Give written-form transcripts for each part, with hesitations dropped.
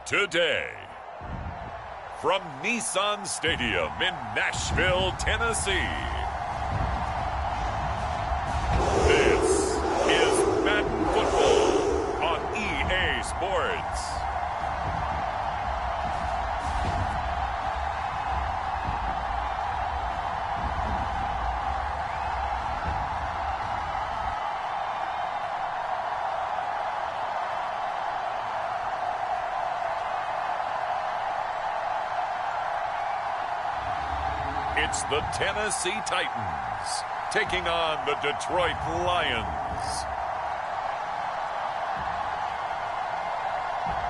Today, from Nissan Stadium in Nashville, Tennessee, this is Madden Football on EA Sports. It's the Tennessee Titans taking on the Detroit Lions.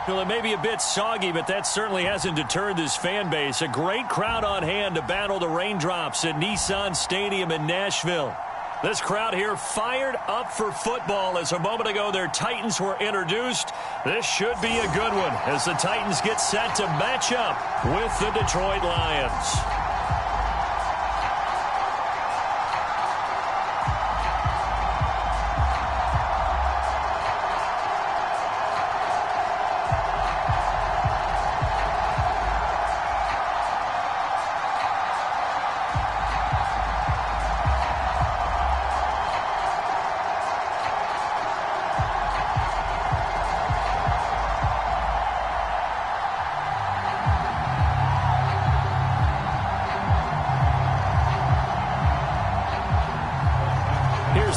Well, it may be a bit soggy, but that certainly hasn't deterred this fan base. A great crowd on hand to battle the raindrops at Nissan Stadium in Nashville. This crowd here fired up for football as a moment ago their Titans were introduced. This should be a good one as the Titans get set to match up with the Detroit Lions.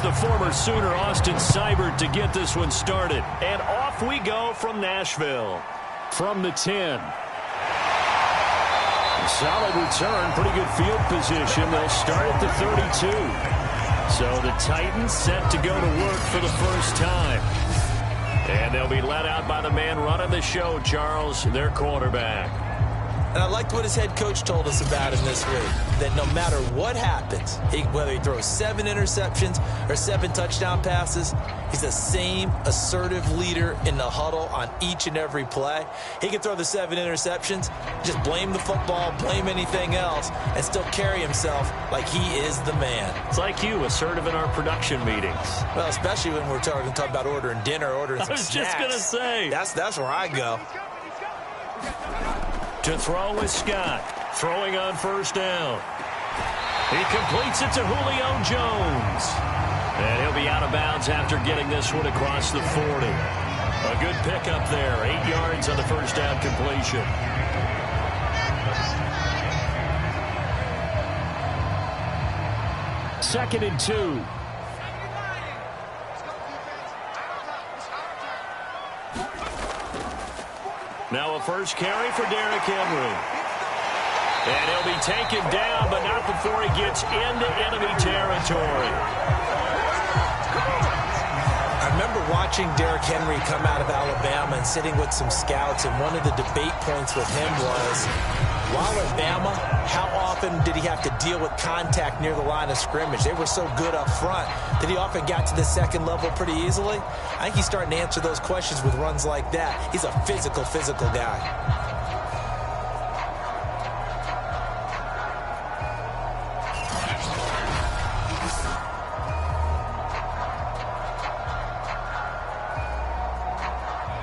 The former Sooner Austin Seibert to get this one started. And off we go from Nashville. From the 10. Solid return, pretty good field position. They'll start at the 32. So the Titans set to go to work for the first time. And they'll be let out by the man running the show, Charles, their quarterback. And I liked what his head coach told us about him this week, that no matter what happens, whether he throws 7 interceptions or 7 touchdown passes, he's the same assertive leader in the huddle on each and every play. He can throw the 7 interceptions, just blame the football, blame anything else, and still carry himself like he is the man. It's like you, assertive in our production meetings. Well, especially when we're talking about ordering dinner, ordering some snacks. I was just going to say. That's where I go. To throw is Scott, throwing on first down. He completes it to Julio Jones. And he'll be out of bounds after getting this one across the 40. A good pickup there, 8 yards on the first down completion. Second and 2. Now a first carry for Derrick Henry. And he'll be taken down, but not before he gets into enemy territory. I remember watching Derrick Henry come out of Alabama and sitting with some scouts, and one of the debate points with him was, while at Bama, how often did he have to deal with contact near the line of scrimmage? They were so good up front that he often got to the second level pretty easily. I think he's starting to answer those questions with runs like that. He's a physical guy.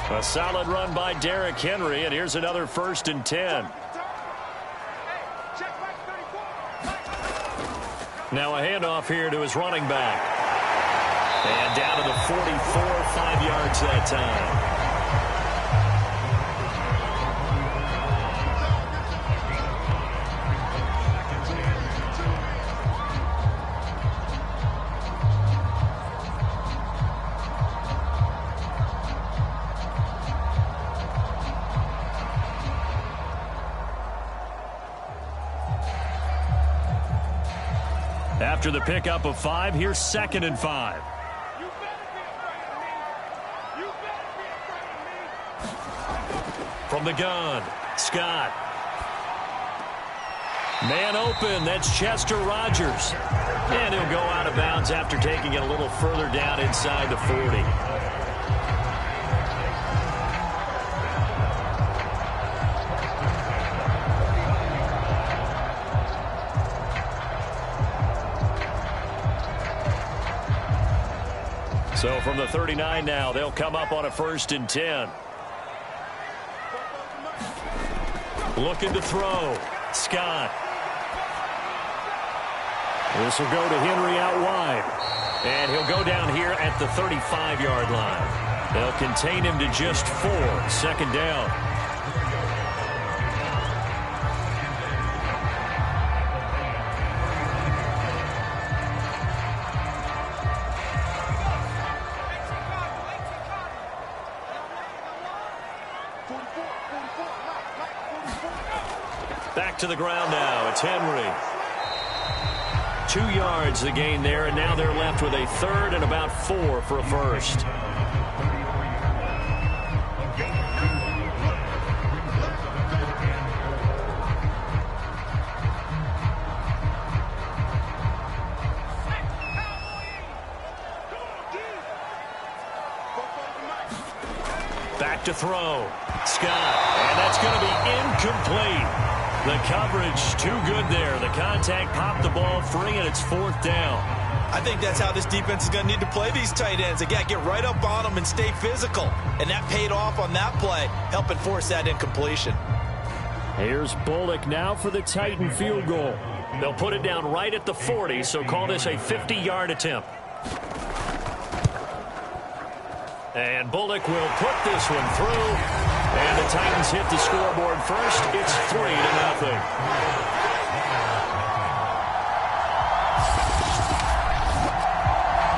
A solid run by Derrick Henry, and here's another 1st and 10. Now a handoff here to his running back. And down to the 44, 5 yards that time. After the pickup of 5, here's 2nd and 5. From the gun, Scott. Man open, that's Chester Rogers. And he'll go out of bounds after taking it a little further down inside the 40. So from the 39 now, they'll come up on a 1st and 10. Looking to throw. Scott. This will go to Henry out wide. And he'll go down here at the 35-yard line. They'll contain him to just 4. 2nd down. Back to the ground now. It's Henry. 2 yards the gain there, and now they're left with a 3rd and about 4 for a first. Back to throw. Scott, and that's going to be incomplete. The coverage too good there. The contact popped the ball free, and it's 4th down. I think that's how this defense is going to need to play these tight ends. They got to get right up on them and stay physical. And that paid off on that play, helping force that incompletion. Here's Bullock now for the Titan field goal. They'll put it down right at the 40, so call this a 50-yard attempt. And Bullock will put this one through. And the Titans hit the scoreboard first. It's 3-0.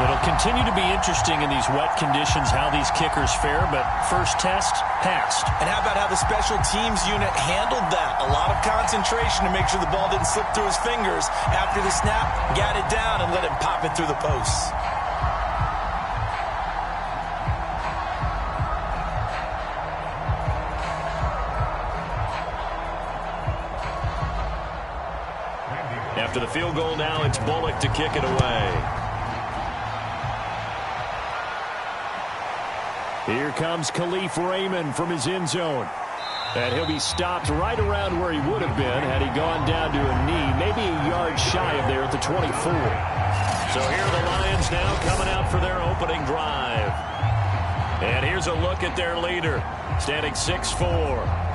It'll continue to be interesting in these wet conditions how these kickers fare, but first test passed. And how about how the special teams unit handled that? A lot of concentration to make sure the ball didn't slip through his fingers. After the snap, got it down and let him pop it through the posts. After the field goal now, it's Bullock to kick it away. Here comes Khalif Raymond from his end zone. And he'll be stopped right around where he would have been had he gone down to a knee, maybe a yard shy of there at the 24. So here are the Lions now coming out for their opening drive. And here's a look at their leader, standing 6'4".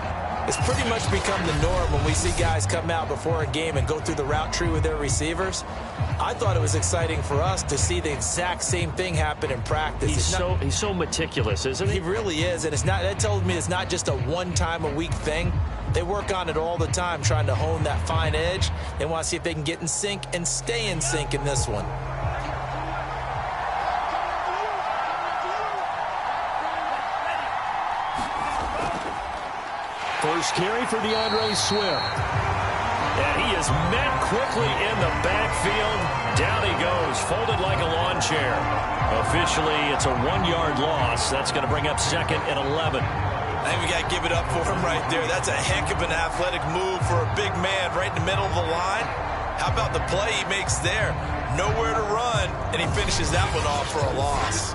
It's pretty much become the norm when we see guys come out before a game and go through the route tree with their receivers. I thought it was exciting for us to see the exact same thing happen in practice. He's so meticulous, isn't he? He really is, and that tells me it's not just a one-time-a-week thing. They work on it all the time, trying to hone that fine edge. They want to see if they can get in sync and stay in sync in this one. First carry for DeAndre Swift. And he is met quickly in the backfield. Down he goes, folded like a lawn chair. Officially, it's a 1-yard loss. That's going to bring up 2nd and 11. I think we got to give it up for him right there. That's a heck of an athletic move for a big man right in the middle of the line. How about the play he makes there? Nowhere to run, and he finishes that one off for a loss.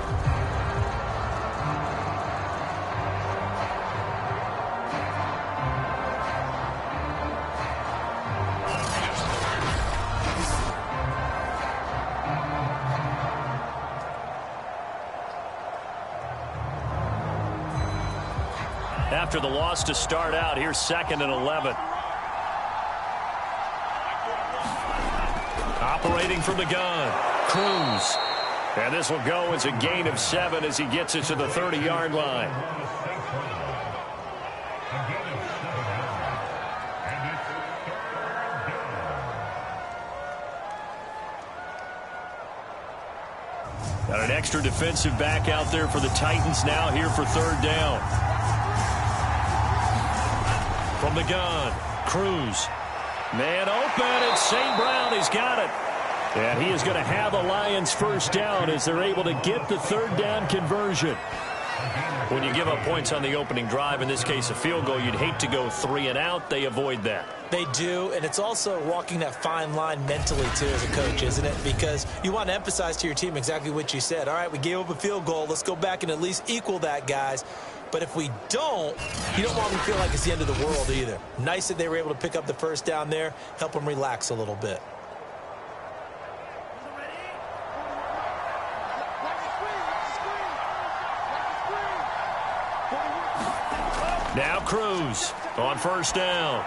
After the loss to start out, here's 2nd and 11. Operating from the gun, Cruz. And this will go as a gain of 7 as he gets it to the 30-yard line. Got an extra defensive back out there for the Titans now here for 3rd down. From the gun, Cruz. Man open, it's St. Brown. He's got it. And he is going to have the Lions first down as they're able to get the 3rd down conversion. When you give up points on the opening drive, in this case a field goal, you'd hate to go 3 and out. They avoid that. They do, and it's also walking that fine line mentally, too, as a coach, isn't it? Because you want to emphasize to your team exactly what you said. All right, we gave up a field goal. Let's go back and at least equal that, guys. But if we don't, you don't want them to feel like it's the end of the world either. Nice that they were able to pick up the first down there, help them relax a little bit. Now Cruz on first down.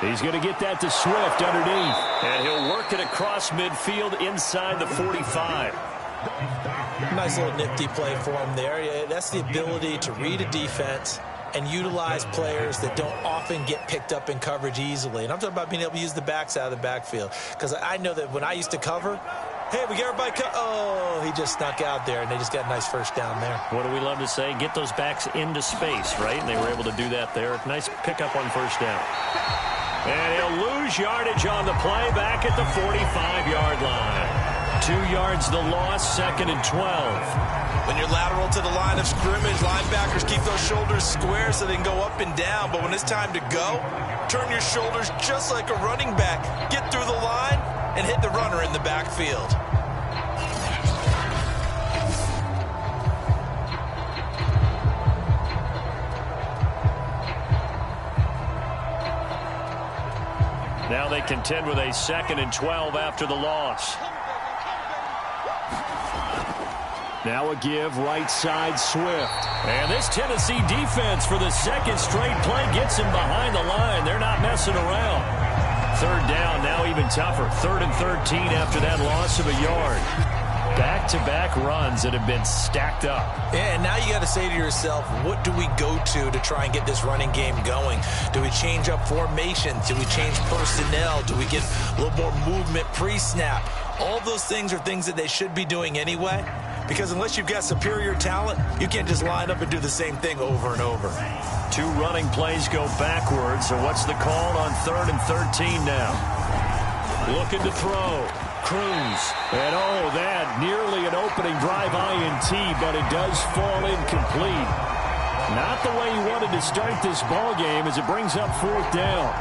He's going to get that to Swift underneath. And he'll work it across midfield inside the 45. Nice little nifty play for him there. Yeah, that's the ability to read a defense and utilize players that don't often get picked up in coverage easily. And I'm talking about being able to use the backs out of the backfield. Because I know that when I used to cover, hey, we get everybody oh, he just snuck out there, and they just got a nice first down there. What do we love to say? Get those backs into space, right? And they were able to do that there. Nice pickup on first down. And he'll lose yardage on the play back at the 45-yard line. 2 yards the loss, 2nd and 12. When you're lateral to the line of scrimmage, linebackers keep those shoulders square so they can go up and down. But when it's time to go, turn your shoulders just like a running back. Get through the line and hit the runner in the backfield. Now they contend with a 2nd and 12 after the loss. Now a give, right side, Swift. And this Tennessee defense for the second straight play gets him behind the line. They're not messing around. 3rd down, now even tougher. 3rd and 13 after that loss of a yard. Back-to-back runs that have been stacked up. Yeah, and now you got to say to yourself, what do we go to try and get this running game going? Do we change up formations? Do we change personnel? Do we get a little more movement pre-snap? All those things are things that they should be doing anyway. Because unless you've got superior talent, you can't just line up and do the same thing over and over. 2 running plays go backwards. So what's the call on 3rd and 13 now? Looking to throw. Cruz. And oh, that nearly an opening drive INT, but it does fall incomplete. Not the way he wanted to start this ball game as it brings up 4th down.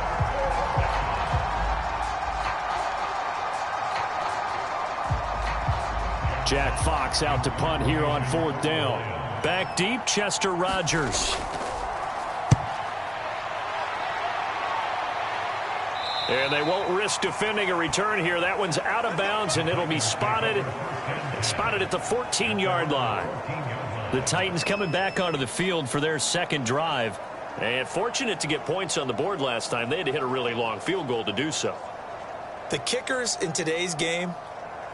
Jack Fox out to punt here on 4th down. Back deep, Chester Rogers. And they won't risk defending a return here. That one's out of bounds, and it'll be spotted at the 14-yard line. The Titans coming back onto the field for their second drive. And fortunate to get points on the board last time. They had to hit a really long field goal to do so. The kickers in today's game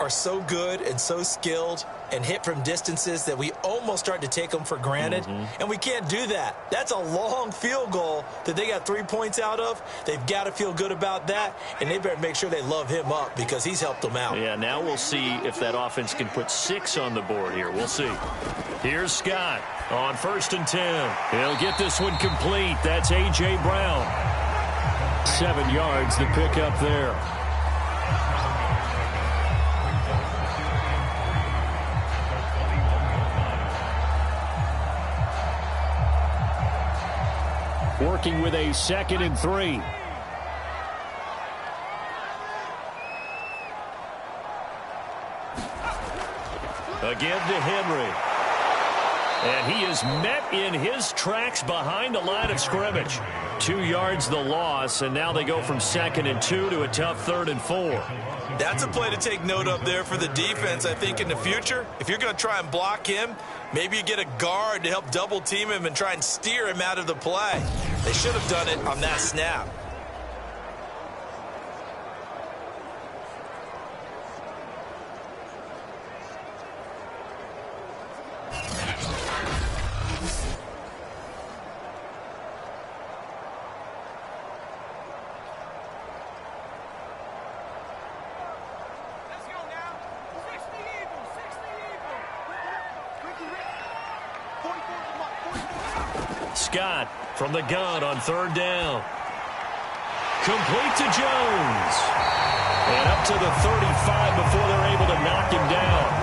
are so good and so skilled and hit from distances that we almost start to take them for granted. And we can't do that. That's a long field goal that they got 3 points out of. They've got to feel good about that, and they better make sure they love him up because he's helped them out. Yeah, now we'll see if that offense can put 6 on the board here. We'll see. Here's Scott on 1st and 10. He'll get this one complete. That's A.J. Brown. 7 yards the pickup there. Working with a 2nd and 3. Again to Henry. And he is met in his tracks behind the line of scrimmage. 2 yards the loss, and now they go from 2nd and 2 to a tough 3rd and 4. That's a play to take note of there for the defense, I think, in the future. If you're going to try and block him, maybe you get a guard to help double team him and try and steer him out of the play. They should have done it on that snap. Scott from the gun on 3rd down. Complete to Jones. And up to the 35 before they're able to knock him down.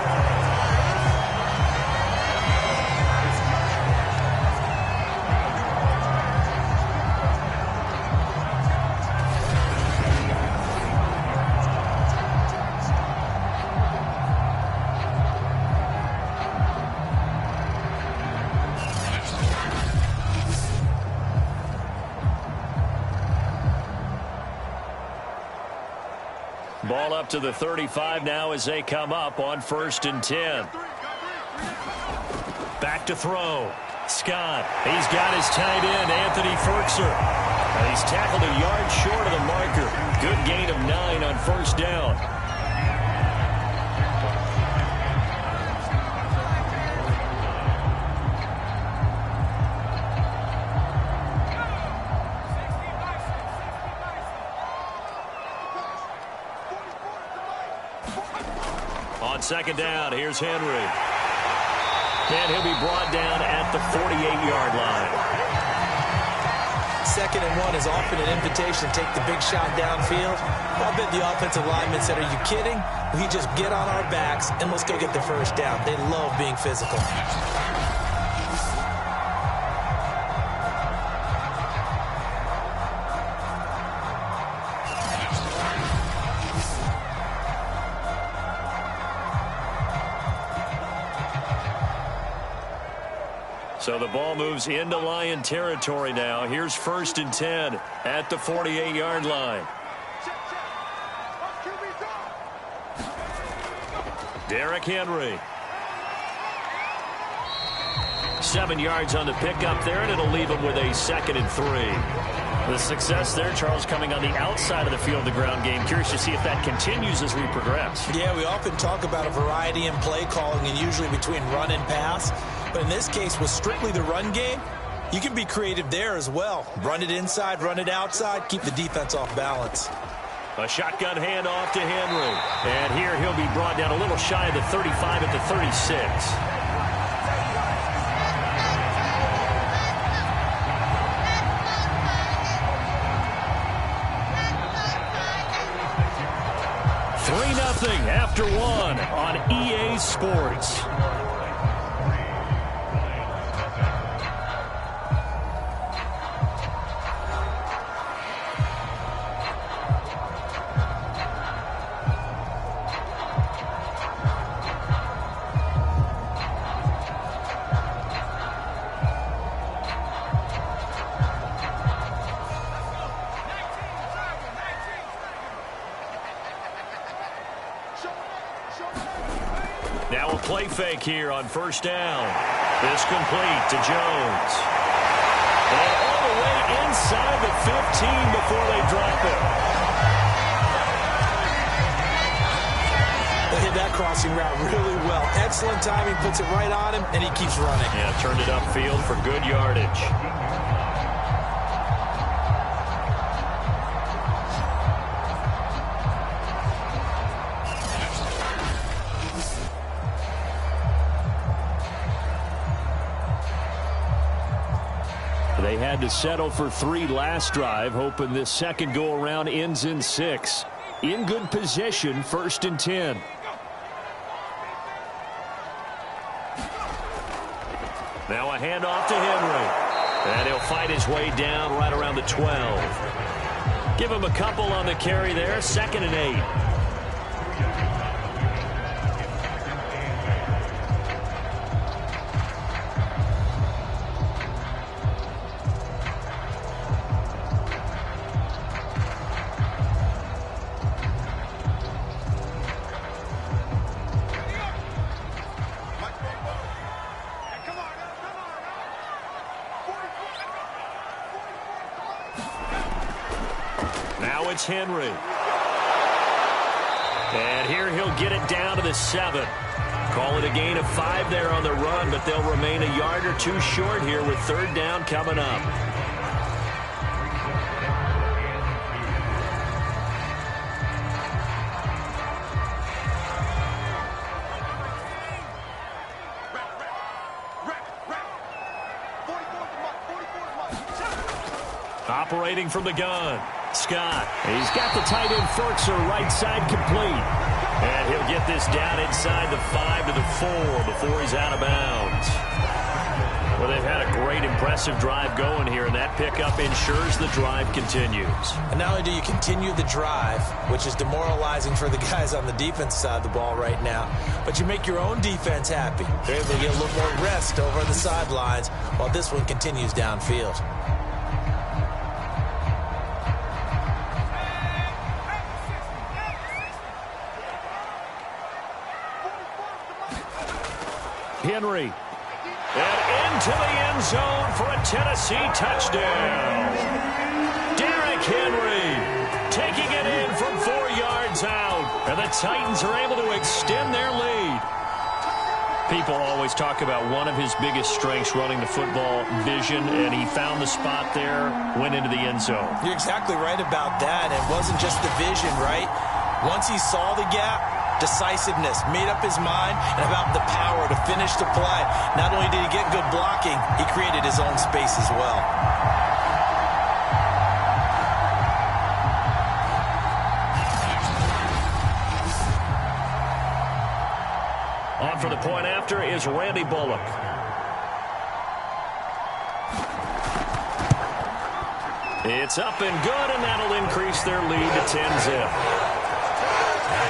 Ball up to the 35 now as they come up on 1st and 10. Back to throw. Scott, he's got his tight end, Anthony Ferkser. And he's tackled a yard short of the marker. Good gain of 9 on first down. On second down, here's Henry. And he'll be brought down at the 48-yard line. 2nd and 1 is often an invitation to take the big shot downfield. I bet the offensive lineman said, are you kidding? We just get on our backs and let's go get the first down. They love being physical. So the ball moves into Lion territory now. Here's 1st and 10 at the 48-yard line. Derrick Henry. 7 yards on the pickup there, and it'll leave him with a 2nd and 3. The success there, Charles, coming on the outside of the field, the ground game. Curious to see if that continues as we progress. Yeah, we often talk about a variety in play calling and usually between run and pass. But in this case, with strictly the run game, you can be creative there as well. Run it inside, run it outside, keep the defense off balance. A shotgun handoff to Henry. And here he'll be brought down a little shy of the 35 at the 36. After 1 on EA Sports. Now a play fake here on first down. This complete to Jones. And all the way inside the 15 before they drop it. They hit that crossing route really well. Excellent timing, puts it right on him, and he keeps running. Yeah, turned it upfield for good yardage. They had to settle for 3 last drive, hoping this second go-around ends in 6. In good position, 1st and 10. Now a handoff to Henry. And he'll fight his way down right around the 12. Give him a couple on the carry there, 2nd and 8. Now it's Henry. And here he'll get it down to the 7. Call it a gain of 5 there on the run, but they'll remain a yard or 2 short here with 3rd down coming up. Operating from the gun. Scott. He's got the tight end Ferkser right side complete. And he'll get this down inside the 5 to the 4 before he's out of bounds. Well, they've had a great, impressive drive going here, and that pickup ensures the drive continues. And not only do you continue the drive, which is demoralizing for the guys on the defense side of the ball right now, but you make your own defense happy. They're able to get a little more rest over the sidelines while this one continues downfield. Henry And into the end zone for a Tennessee touchdown. Derrick Henry taking it in from 4 yards out. And the Titans are able to extend their lead. People always talk about one of his biggest strengths running the football, vision, and he found the spot there, went into the end zone. You're exactly right about that. It wasn't just the vision, right? Once he saw the gap, decisiveness, made up his mind, and about the power to finish the play. Not only did he get good blocking, he created his own space as well. On for the point after is Randy Bullock. It's up and good, and that'll increase their lead to 10-zip.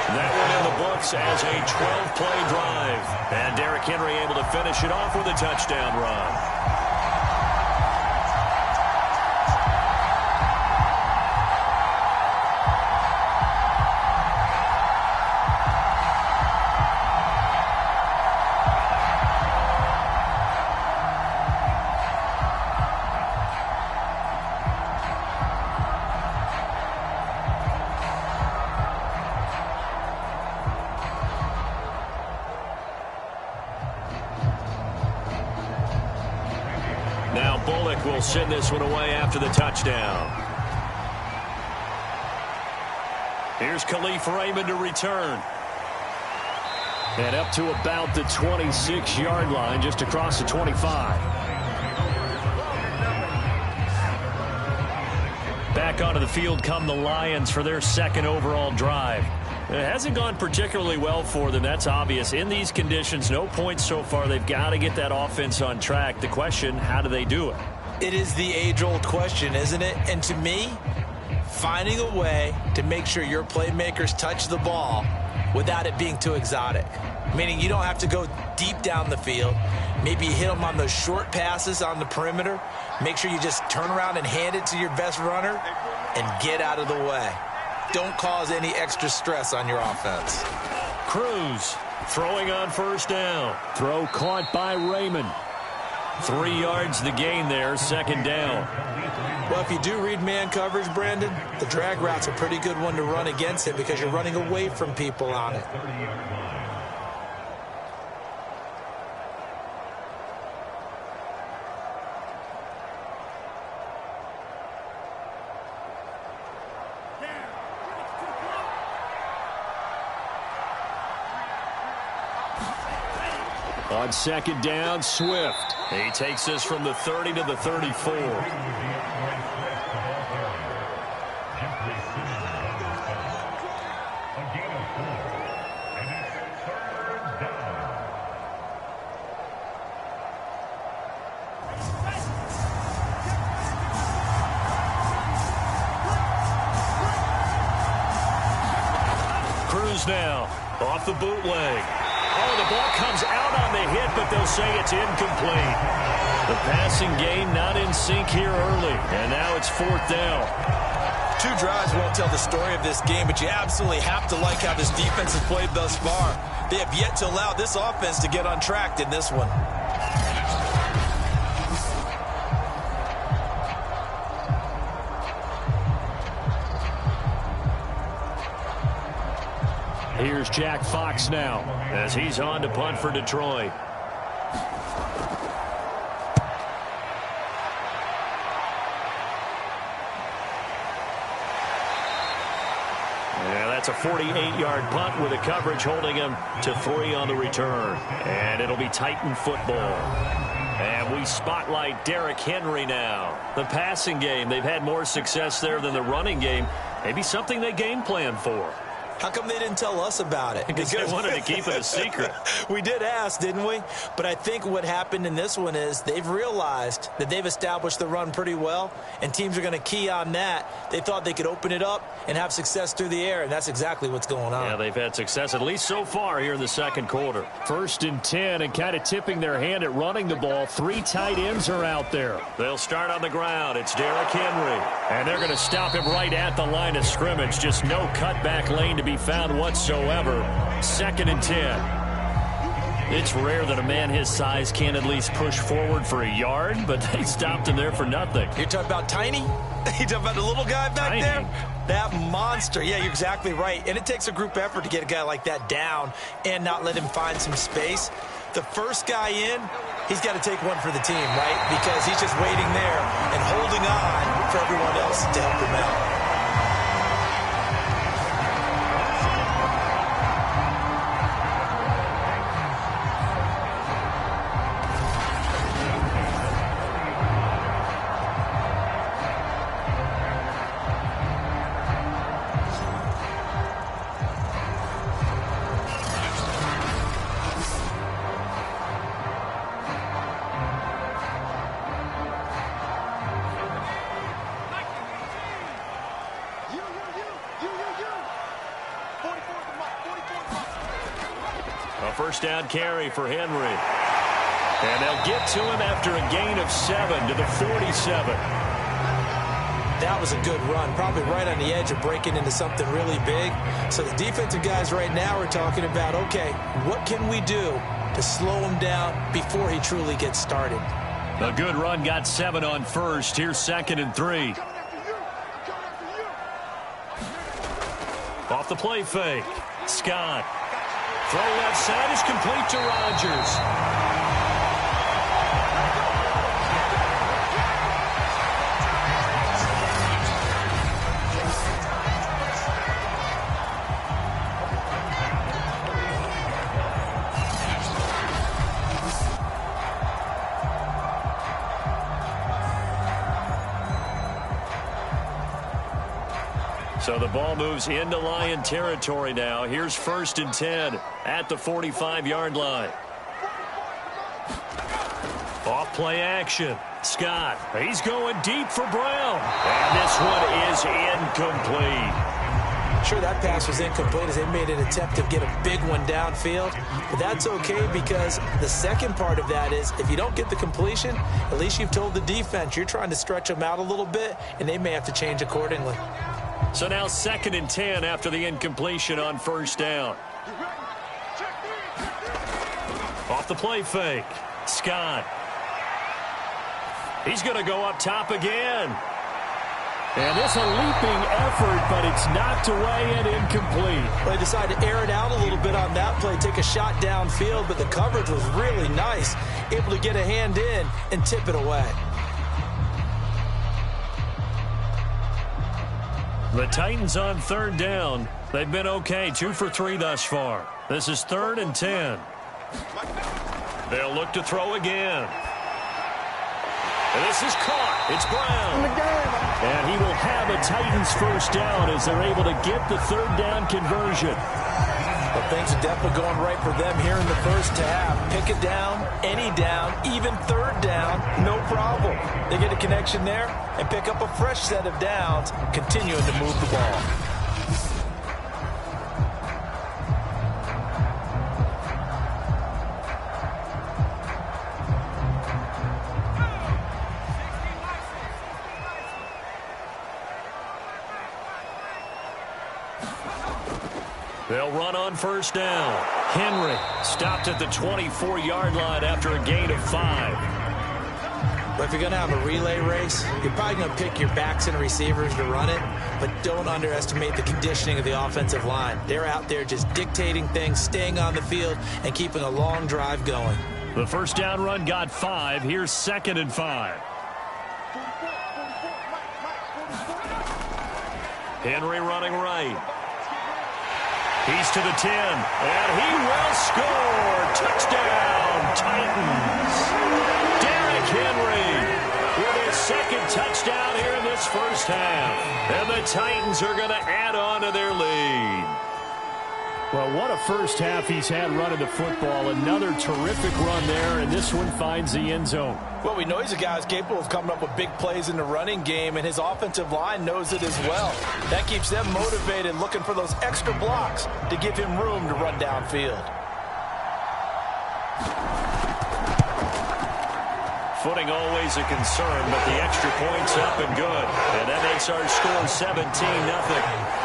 That one in the books as a 12-play drive. And Derrick Henry able to finish it off with a touchdown run. Now Bullock will send this one away after the touchdown. Here's Khalif Raymond to return. And up to about the 26-yard line, just across the 25. Back onto the field come the Lions for their second overall drive. It hasn't gone particularly well for them. That's obvious. In these conditions, no points so far. They've got to get that offense on track. The question, how do they do it? It is the age-old question, isn't it? And to me, finding a way to make sure your playmakers touch the ball without it being too exotic. Meaning you don't have to go deep down the field. Maybe you hit them on those short passes on the perimeter. Make sure you just turn around and hand it to your best runner and get out of the way. Don't cause any extra stress on your offense. Cruz throwing on first down. Throw caught by Raymond. 3 yards the gain there, second down. Well, if you do read man coverage, Brandon, the drag route's a pretty good one to run against it because you're running away from people on it. On second down, Swift. He takes this from the 30 to the 34. Cruz now off the bootleg. Oh, the ball comes out on the hit, but they'll say it's incomplete. The passing game not in sync here early, and now it's fourth down. 2 drives won't tell the story of this game, but you absolutely have to like how this defense has played thus far. They have yet to allow this offense to get on track in this one. Here's Jack Fox now as he's on to punt for Detroit. Yeah, that's a 48-yard punt with a coverage holding him to 3 on the return. And it'll be Titan football. And we spotlight Derrick Henry now. The passing game, they've had more success there than the running game. Maybe something they game plan for. How come they didn't tell us about it? Because they wanted to keep it a secret. We did ask, didn't we? But I think what happened in this one is they've realized that they've established the run pretty well, and teams are going to key on that. They thought they could open it up and have success through the air, and that's exactly what's going on. Yeah, they've had success, at least so far here in the second quarter. 1st and 10, and kind of tipping their hand at running the ball. 3 tight ends are out there. They'll start on the ground. It's Derrick Henry. And they're going to stop him right at the line of scrimmage. Just no cutback lane to be found whatsoever. 2nd and 10. It's rare that a man his size can't at least push forward for a yard, but they stopped him there for nothing. You're talking about tiny? You're talking about the little guy back there? That monster. Yeah, you're exactly right. And it takes a group effort to get a guy like that down and not let him find some space. The first guy in, he's got to take one for the team, right? Because he's just waiting there and holding on for everyone else to help him out. First down carry for Henry. And they'll get to him after a gain of 7 to the 47. That was a good run, probably right on the edge of breaking into something really big. So the defensive guys right now are talking about, okay, what can we do to slow him down before he truly gets started? A good run got 7 on first. Here's 2nd and 3. Off the play fake. Scott. Throw left side is complete to Rodgers. So the ball moves into Lion territory now. Here's 1st and 10 at the 45-yard line. Off play action. Scott. He's going deep for Brown. And this one is incomplete. Sure, that pass was incomplete as they made an attempt to get a big one downfield. But that's okay because the second part of that is if you don't get the completion, at least you've told the defense you're trying to stretch them out a little bit, and they may have to change accordingly. So now 2nd and 10 after the incompletion on 1st down. Off the play fake. Scott. He's going to go up top again. And it's a leaping effort, but it's knocked away and incomplete. Well, they decided to air it out a little bit on that play, take a shot downfield, but the coverage was really nice. Able to get a hand in and tip it away. The Titans on 3rd down. They've been okay, 2 for 3 thus far. This is 3rd and 10. They'll look to throw again. And this is caught. It's Brown. And he will have a Titans first down as they're able to get the 3rd down conversion. Well, things are definitely going right for them here in the first half. Pick it down, any down, even 3rd down, no problem. They get a connection there and pick up a fresh set of downs, continuing to move the ball. They'll run on 1st down. Henry stopped at the 24-yard line after a gain of 5. But if you're going to have a relay race, you're probably going to pick your backs and receivers to run it, but don't underestimate the conditioning of the offensive line. They're out there just dictating things, staying on the field, and keeping a long drive going. The 1st down run got 5. Here's 2nd and 5. Henry running right. He's to the 10, and he will score. Touchdown, Titans. Derrick Henry with his 2nd touchdown here in this first half. And the Titans are going to add on to their lead. Well, what a first half he's had running the football. Another terrific run there, and this one finds the end zone. Well, we know he's a guy who's capable of coming up with big plays in the running game, and his offensive line knows it as well. That keeps them motivated, looking for those extra blocks to give him room to run downfield. Footing always a concern, but the extra point's up and good. And that makes our score 17-0.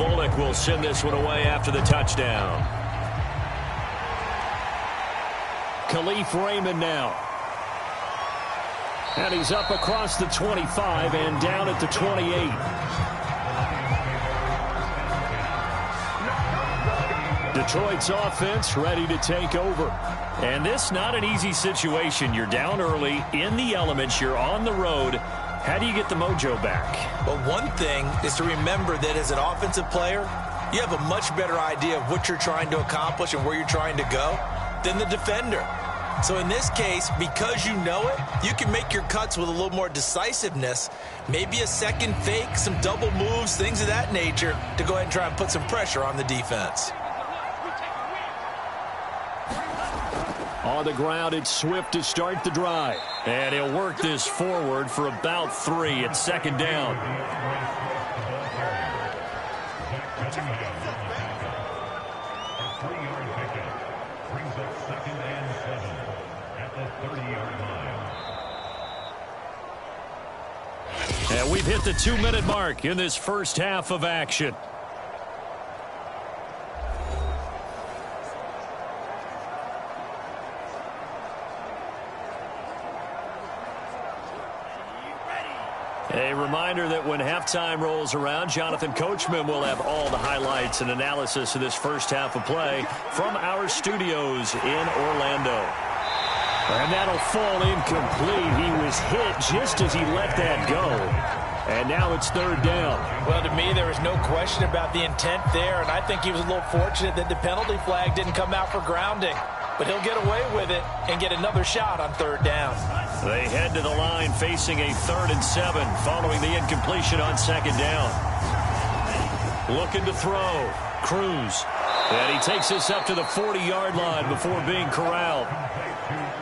Bullock will send this one away after the touchdown. Khalif Raymond now. And he's up across the 25 and down at the 28. Detroit's offense ready to take over. And this not an easy situation. You're down early, in the elements, you're on the road. How do you get the mojo back? Well, one thing is to remember that as an offensive player, you have a much better idea of what you're trying to accomplish and where you're trying to go than the defender. So in this case, because you know it, you can make your cuts with a little more decisiveness, maybe a second fake, some double moves, things of that nature, to go ahead and try and put some pressure on the defense. On the ground, it's Swift to start the drive. And he'll work this forward for about 3 at second down. And we've hit the 2-minute mark in this first half of action. A reminder that when halftime rolls around, Jonathan Coachman will have all the highlights and analysis of this first half of play from our studios in Orlando. And that'll fall incomplete. He was hit just as he let that go. And now it's third down. Well, to me, there was no question about the intent there, and I think he was a little fortunate that the penalty flag didn't come out for grounding. But he'll get away with it and get another shot on third down. They head to the line facing a 3rd and 7 following the incompletion on second down. Looking to throw. Cruz. And he takes this up to the 40-yard line before being corralled.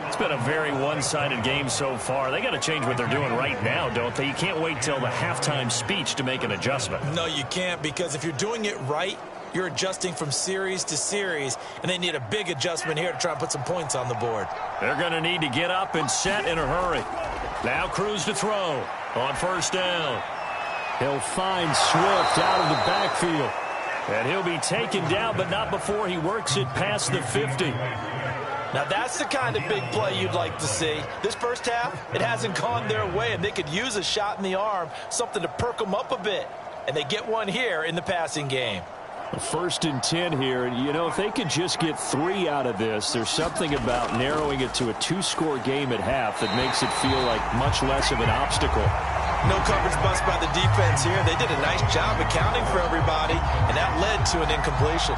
It's been a very one-sided game so far. They got to change what they're doing right now, don't they? You can't wait till the halftime speech to make an adjustment. No, you can't, because if you're doing it right, you're adjusting from series to series, and they need a big adjustment here to try and put some points on the board. They're going to need to get up and set in a hurry. Now Cruz to throw on first down. He'll find Swift out of the backfield. And he'll be taken down, but not before he works it past the 50. Now, that's the kind of big play you'd like to see. This first half, it hasn't gone their way, and they could use a shot in the arm, something to perk them up a bit. And they get one here in the passing game. 1st and 10 here, and you know, if they could just get 3 out of this, there's something about narrowing it to a 2-score game at half that makes it feel like much less of an obstacle. No coverage bust by the defense here. They did a nice job accounting for everybody, and that led to an incompletion.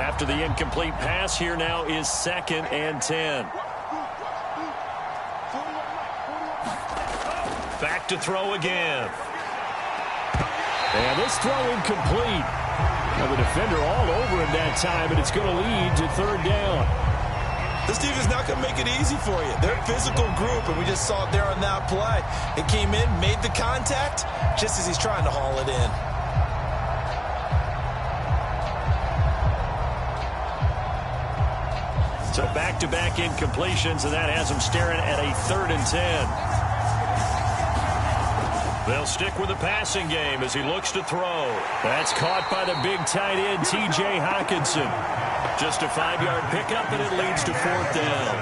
After the incomplete pass, here now is 2nd and 10. Back to throw again. And this throw incomplete. Now the defender all over him that time, and it's going to lead to 3rd down. This defense is not going to make it easy for you. They're a physical group, and we just saw it there on that play. It came in, made the contact, just as he's trying to haul it in. So back-to-back incompletions, and that has him staring at a 3rd and 10. They'll stick with the passing game as he looks to throw. That's caught by the big tight end, T.J. Hockenson. Just a 5-yard pickup, and it leads to 4th down.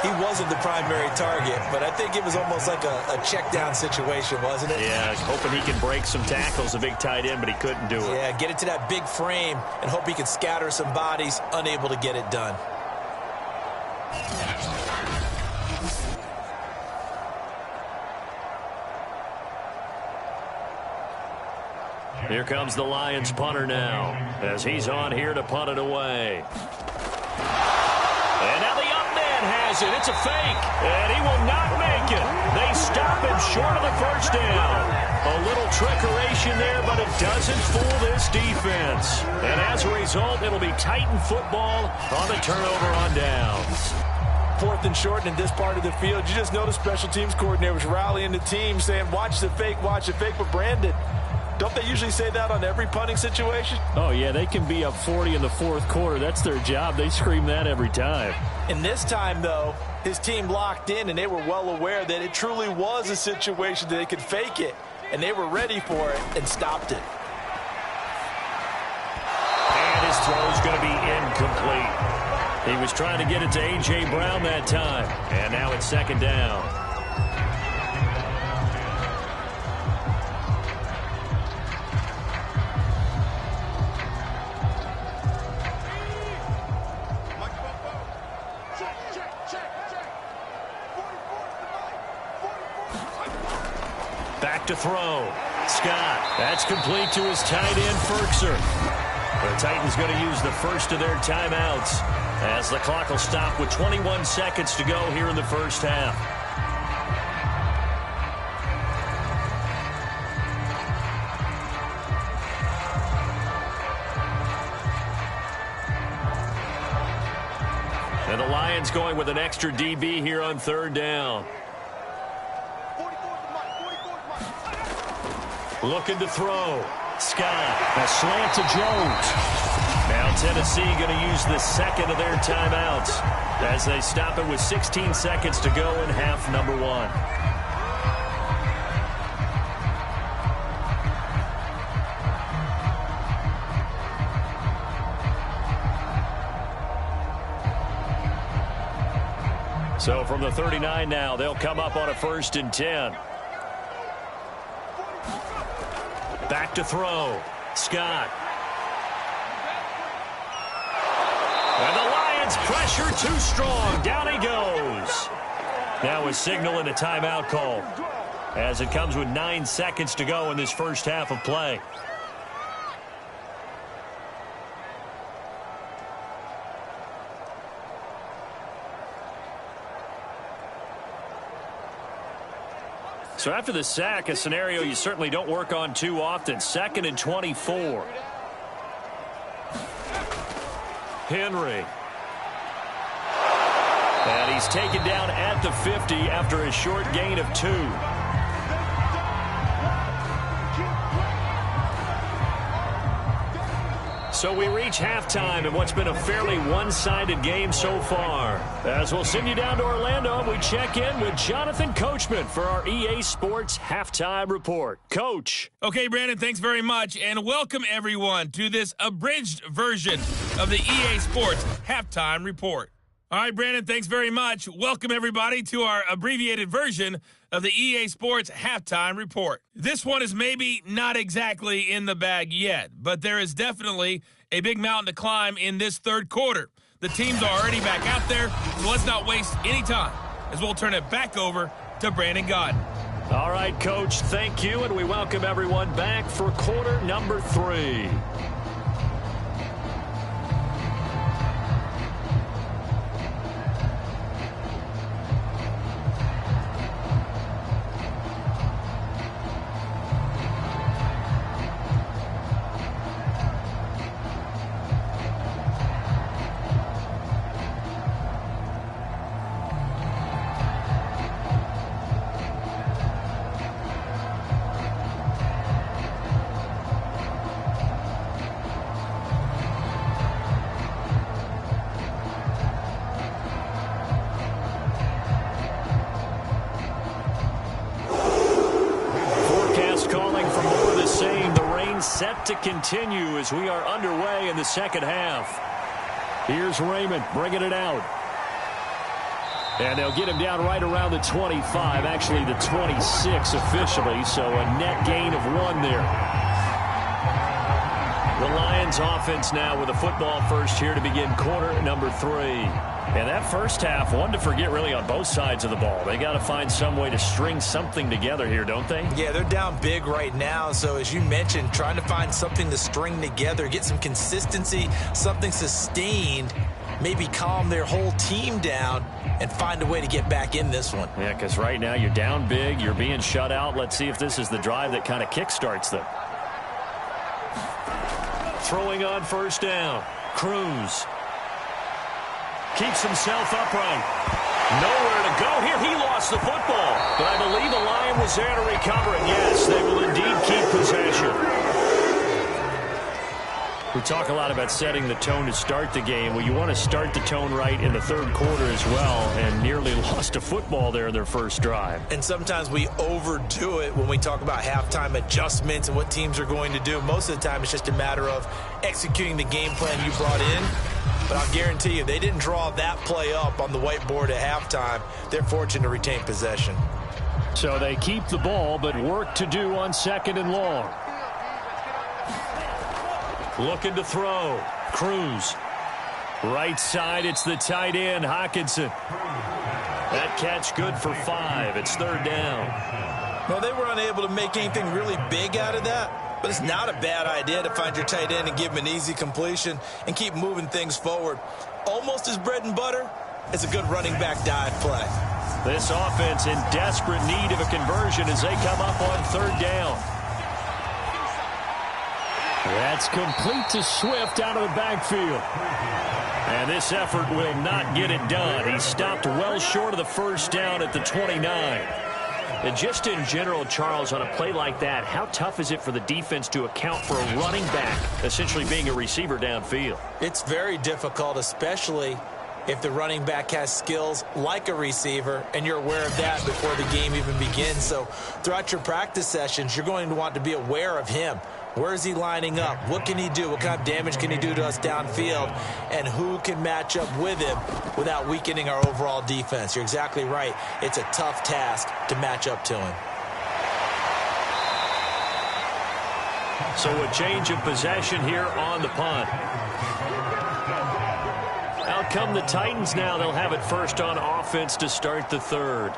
He wasn't the primary target, but I think it was almost like a check-down situation, wasn't it? Yeah, hoping he can break some tackles, a big tight end, but he couldn't do it. Yeah, get it to that big frame and hope he can scatter some bodies, unable to get it done. Here comes the Lions punter now, as he's on here to punt it away. And now the up man has it. It's a fake, and he will not make it. They stop him short of the first down. A little trickeration there, but it doesn't fool this defense. And as a result, it'll be Titan football on the turnover on downs. 4th and short, and in this part of the field, you just notice special teams coordinators rallying the team, saying, watch the fake, but Brandon, Don't they usually say that on every punting situation? Oh, yeah, they can be up 40 in the fourth quarter. That's their job. They scream that every time. And this time, though, his team locked in, and they were well aware that it truly was a situation that they could fake it, and they were ready for it and stopped it. And his throw is going to be incomplete. He was trying to get it to A.J. Brown that time, and now it's second down. Back to throw. Scott. That's complete to his tight end, Ferkser. The Titans going to use the first of their timeouts as the clock will stop with 21 seconds to go here in the first half. And the Lions going with an extra DB here on third down. Looking to throw. Scott. A slant to Jones. Now Tennessee going to use the second of their timeouts as they stop it with 16 seconds to go in half number one. So from the 39 now, they'll come up on a 1st and 10. Back to throw. Scott. And the Lions pressure too strong. Down he goes. Now a signal and a timeout call as it comes with 9 seconds to go in this first half of play. So after the sack, a scenario you certainly don't work on too often. 2nd and 24. Henry. And he's taken down at the 50 after a short gain of 2. So we reach halftime in what's been a fairly one-sided game so far. As we'll send you down to Orlando, we check in with Jonathan Coachman for our EA Sports Halftime Report. Coach. Okay, Brandon, thanks very much, and welcome everyone to this abridged version of the EA Sports Halftime Report. All right, Brandon, thanks very much. Welcome everybody to our abbreviated version of the EA Sports Halftime Report. This one is maybe not exactly in the bag yet, but there is definitely a big mountain to climb in this third quarter. The teams are already back out there, so let's not waste any time as we'll turn it back over to Brandon Gaudin. All right, Coach, thank you, and we welcome everyone back for quarter number 3. Set to continue as we are underway in the second half. Here's Raymond bringing it out. And they'll get him down right around the 25, actually the 26 officially, so a net gain of 1 there. The Lions offense now with a football first here to begin quarter number 3. And that first half, one to forget really on both sides of the ball. They got to find some way to string something together here, don't they? Yeah, they're down big right now. So as you mentioned, trying to find something to string together, get some consistency, something sustained, maybe calm their whole team down and find a way to get back in this one. Yeah, because right now you're down big, you're being shut out. Let's see if this is the drive that kind of kickstarts them. Throwing on first down. Cruz keeps himself upright. Nowhere to go here. He lost lost the football, but I believe a Lion was there to recover it. Yes, they will indeed keep possession. We talk a lot about setting the tone to start the game. Well, you want to start the tone right in the third quarter as well, and nearly lost a football there in their first drive. And sometimes we overdo it when we talk about halftime adjustments and what teams are going to do. Most of the time, it's just a matter of executing the game plan you brought in. But I'll guarantee you, they didn't draw that play up on the whiteboard at halftime. They're fortunate to retain possession. So they keep the ball, but work to do on 2nd and long. Looking to throw. Cruz. Right side, it's the tight end, Hockenson. That catch good for 5. It's 3rd down. Well, they were unable to make anything really big out of that, but it's not a bad idea to find your tight end and give him an easy completion and keep moving things forward. Almost as bread and butter as a good running back dive play. This offense in desperate need of a conversion as they come up on 3rd down. That's complete to Swift out of the backfield. And this effort will not get it done. He stopped well short of the first down at the 29. And just in general, Charles, on a play like that, how tough is it for the defense to account for a running back essentially being a receiver downfield? It's very difficult, especially if the running back has skills like a receiver, and you're aware of that before the game even begins. So throughout your practice sessions, you're going to want to be aware of him. Where is he lining up? What can he do? What kind of damage can he do to us downfield? And who can match up with him without weakening our overall defense? You're exactly right. It's a tough task to match up to him. So a change of possession here on the punt. Out come the Titans now. They'll have it first on offense to start the 3rd.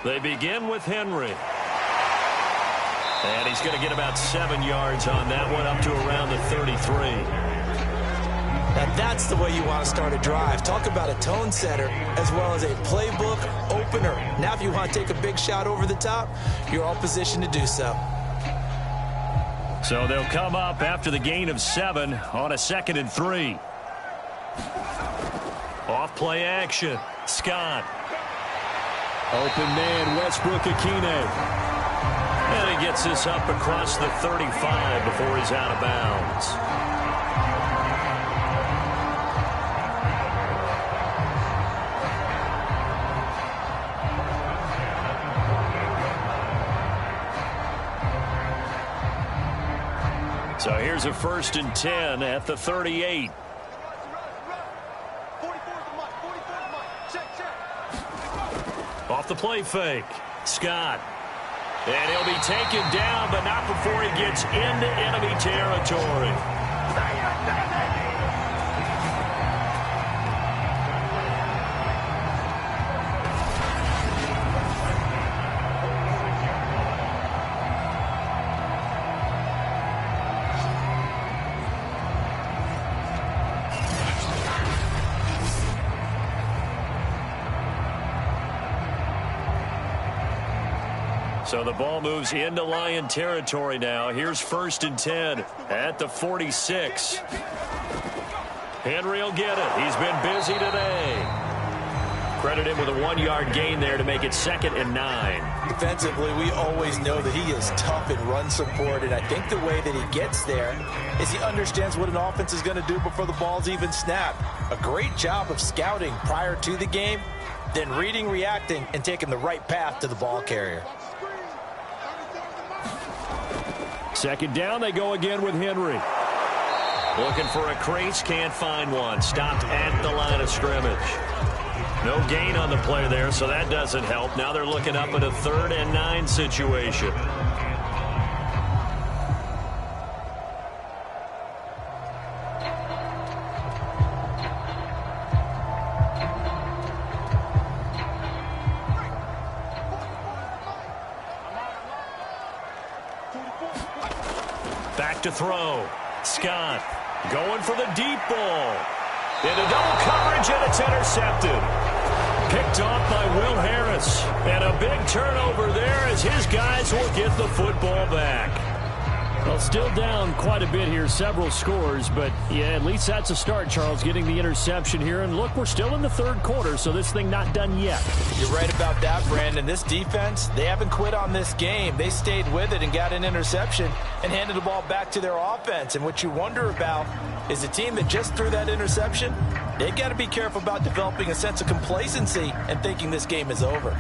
They begin with Henry. And he's going to get about 7 yards on that one, up to around the 33. Now that's the way you want to start a drive. Talk about a tone setter as well as a playbook opener. Now if you want to take a big shot over the top, you're all positioned to do so. So they'll come up after the gain of 7 on a 2nd and 3. Off play action. Scott. Open man, Westbrook-Akine. And he gets this up across the 35 before he's out of bounds. So here's a 1st and 10 at the 38. Off the play fake. Scott. And he'll be taken down, but not before he gets into enemy territory. So the ball moves into Lion territory now. Here's 1st and 10 at the 46. Henry will get it. He's been busy today. Credit him with a 1-yard gain there to make it 2nd and 9. Defensively, we always know that he is tough in run support, and I think the way that he gets there is he understands what an offense is going to do before the ball's even snapped. A great job of scouting prior to the game, then reading, reacting, and taking the right path to the ball carrier. 2nd down, they go again with Henry. Looking for a crease, can't find one. Stopped at the line of scrimmage. No gain on the play there, so that doesn't help. Now they're looking up at a 3rd and 9 situation. back to throw. Scott going for the deep ball. Into double coverage, and it's intercepted. Picked off by Will Harris. And a big turnover there as his guys will get the football back. Well, still down quite a bit here, several scores, but yeah, at least that's a start, Charles, getting the interception here. And look, we're still in the third quarter, so this thing not done yet. You're right about that, Brandon. This defense, they haven't quit on this game. They stayed with it and got an interception and handed the ball back to their offense. And what you wonder about is a team that just threw that interception, they've got to be careful about developing a sense of complacency and thinking this game is over.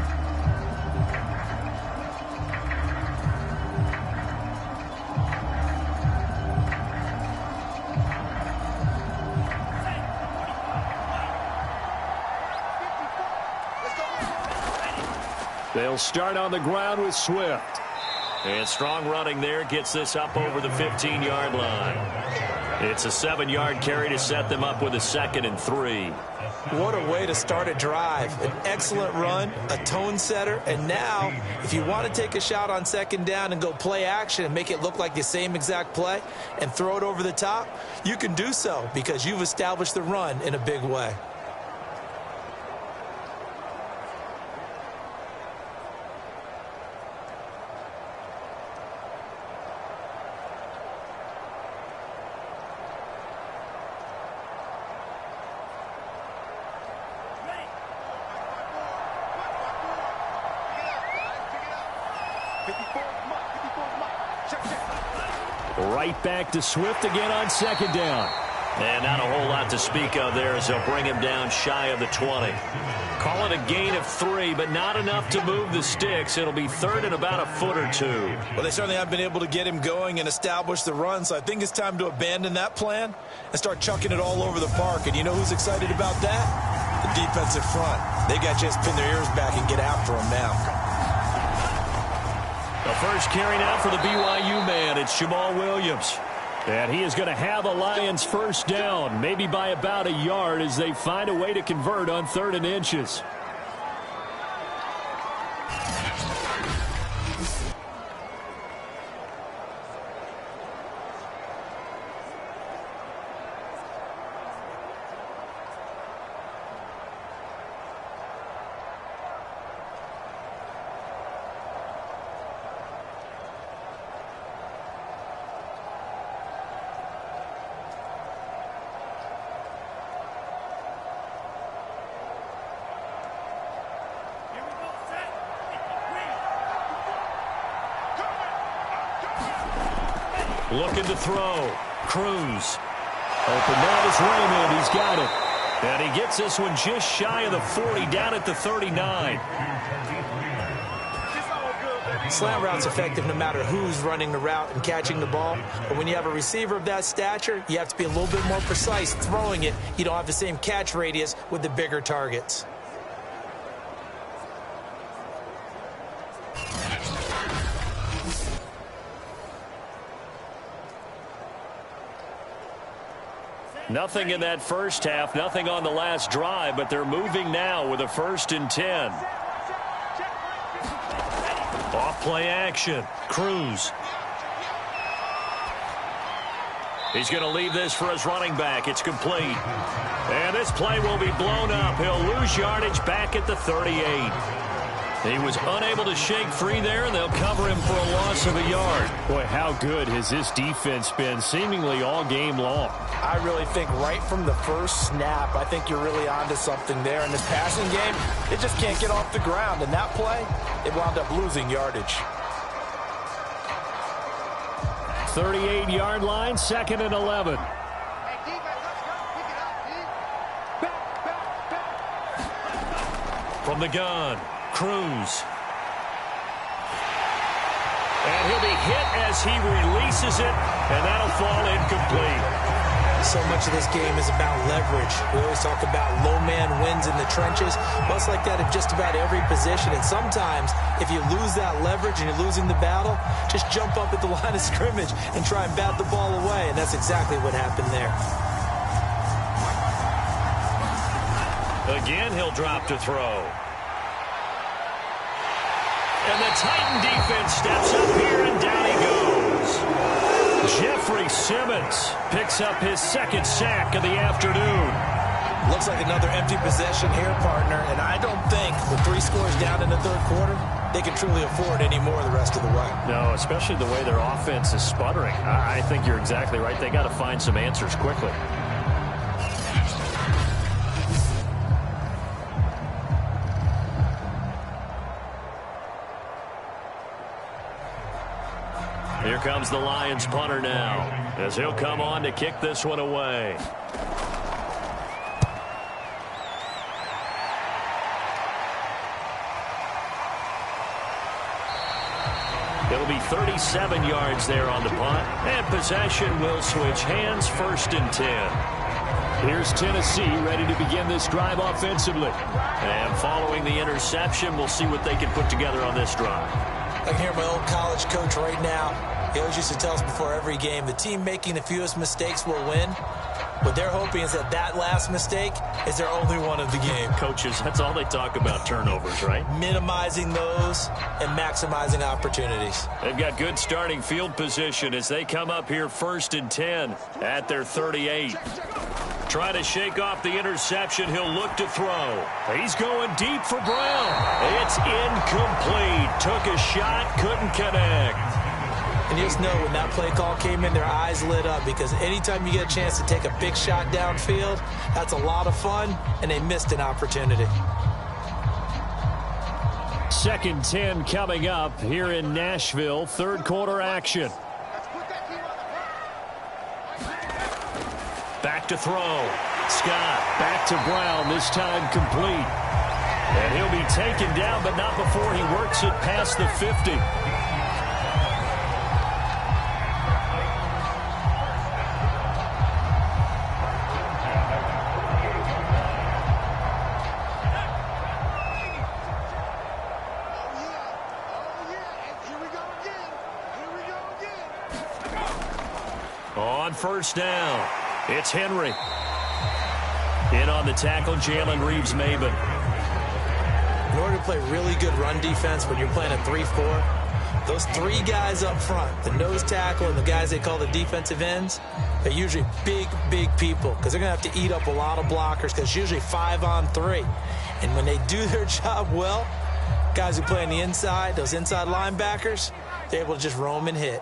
They'll start on the ground with Swift. And strong running there gets this up over the 15-yard line. It's a 7-yard carry to set them up with a 2nd and 3. What a way to start a drive. An excellent run, a tone setter, and now if you want to take a shot on 2nd down and go play action and make it look like the same exact play and throw it over the top, you can do so because you've established the run in a big way. Right back to Swift again on 2nd down. And not a whole lot to speak of there as they'll bring him down shy of the 20. Call it a gain of 3, but not enough to move the sticks. It'll be 3rd and about a foot or 2. Well, they certainly haven't been able to get him going and establish the run, so I think it's time to abandon that plan and start chucking it all over the park. And you know who's excited about that? The defensive front. They got to just pin their ears back and get after him now. The first carry now for the BYU man. It's Jamal Williams. And he is going to have a Lions first down, maybe by about a yard as they find a way to convert on 3rd and inches. Looking to throw. Cruz. Open man is Raymond. He's got it. And he gets this one just shy of the 40, down at the 39. Slant route's effective no matter who's running the route and catching the ball. But when you have a receiver of that stature, you have to be a little bit more precise throwing it. You don't have the same catch radius with the bigger targets. Nothing in that first half, nothing on the last drive, but they're moving now with a 1st and 10. Off play action. Cruz. He's going to leave this for his running back. It's complete. And this play will be blown up. He'll lose yardage back at the 38. He was unable to shake free there, and they'll cover him for a loss of a yard. Boy, how good has this defense been seemingly all game long? I really think right from the first snap, I think you're really onto something there. In this passing game, it just can't get off the ground. And that play, it wound up losing yardage. 38-yard line, 2nd and 11. From the gun, Cruz. And he'll be hit as he releases it, and that'll fall incomplete. So much of this game is about leverage. We always talk about low man wins in the trenches. Well, it's like that in just about every position. And sometimes, if you lose that leverage and you're losing the battle, just jump up at the line of scrimmage and try and bat the ball away. And that's exactly what happened there. Again, he'll drop to throw. And the Titan defense steps up here, and down he goes. Jeffrey Simmons picks up his second sack of the afternoon. Looks like another empty possession here, partner, and I don't think with 3 scores down in the third quarter, they can truly afford any more the rest of the way. No, especially the way their offense is sputtering. I think you're exactly right. They got to find some answers quickly. Here comes the Lions punter now, as he'll come on to kick this one away. It'll be 37 yards there on the punt, and possession will switch hands, 1st and 10. Here's Tennessee ready to begin this drive offensively. And following the interception, we'll see what they can put together on this drive. I can hear my old college coach right now. He always used to tell us before every game, the team making the fewest mistakes will win. What they're hoping is that last mistake is their only one of the game. Coaches, that's all they talk about, turnovers, right? Minimizing those and maximizing opportunities. They've got good starting field position as they come up here 1st and 10 at their 38. Try to shake off the interception. He'll look to throw. He's going deep for Brown. It's incomplete. Took a shot, couldn't connect. And you just know when that play call came in, their eyes lit up, because anytime you get a chance to take a big shot downfield, that's a lot of fun, and they missed an opportunity. 2nd 10 coming up here in Nashville. Third quarter action. Back to throw. Scott back to Brown, this time complete. And he'll be taken down, but not before he works it past the 50. On 1st down, it's Henry. In on the tackle, Jalen Reeves-Maybin. In order to play really good run defense when you're playing a 3-4, those 3 guys up front, the nose tackle and the guys they call the defensive ends, they're usually big, big people, because they're going to have to eat up a lot of blockers, because it's usually 5-on-3. And when they do their job well, guys who play on the inside, those inside linebackers, they're able to just roam and hit.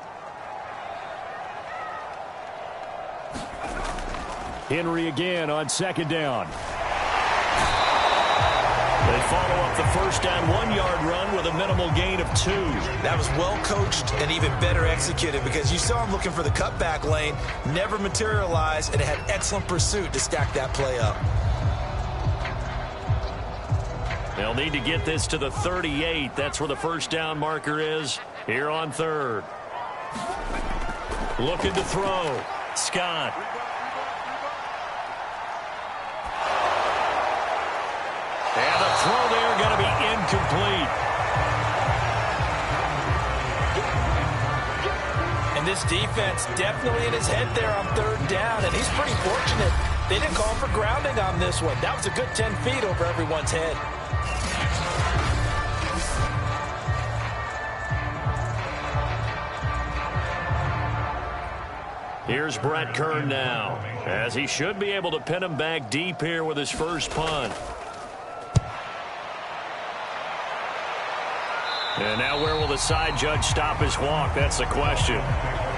Henry again on 2nd down. They follow up the 1st down 1-yard run with a minimal gain of 2. That was well coached and even better executed, because you saw him looking for the cutback lane, never materialized, and it had excellent pursuit to stack that play up. They'll need to get this to the 38. That's where the 1st down marker is here on 3rd. Looking to throw. Scott. And the throw there going to be incomplete. And this defense definitely in his head there on 3rd down, and he's pretty fortunate they didn't call for grounding on this one. That was a good 10 feet over everyone's head. Here's Brett Kern now, as he should be able to pin him back deep here with his first punt. And now where will the side judge stop his walk? That's the question.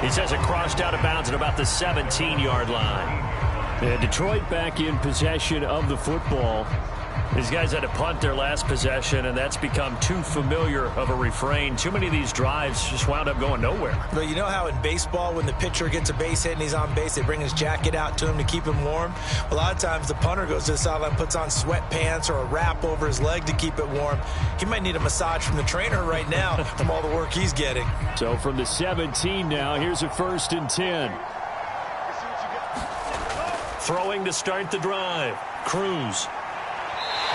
He says it crossed out of bounds at about the 17-yard line. And Detroit back in possession of the football. These guys had to punt their last possession, and that's become too familiar of a refrain. Too many of these drives just wound up going nowhere. But you know how in baseball, when the pitcher gets a base hit and he's on base, they bring his jacket out to him to keep him warm? A lot of times the punter goes to the sideline, puts on sweatpants or a wrap over his leg to keep it warm. He might need a massage from the trainer right now from all the work he's getting. So from the 17 now, here's a 1st and 10. Throwing to start the drive. Cruz.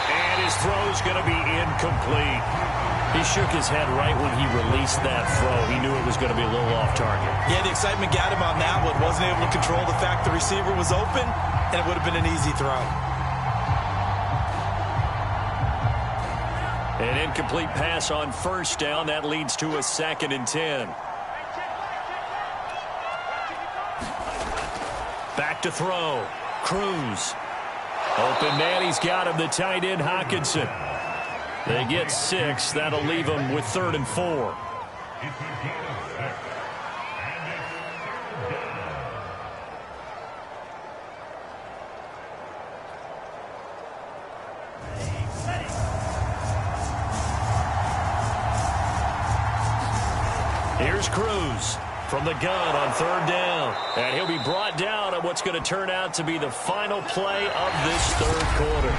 And his throw's going to be incomplete. He shook his head right when he released that throw. He knew it was going to be a little off target. Yeah, the excitement got him on that one. Wasn't able to control the fact the receiver was open, and it would have been an easy throw. An incomplete pass on 1st down. That leads to a 2nd and 10. Back to throw. Cruz. Open man, he's got him, the tight end, Hockenson. They get 6. That'll leave them with 3rd and 4. Here's Cruz from the gun on 3rd down. And he'll be brought down at what's going to turn out to be the final play of this 3rd quarter.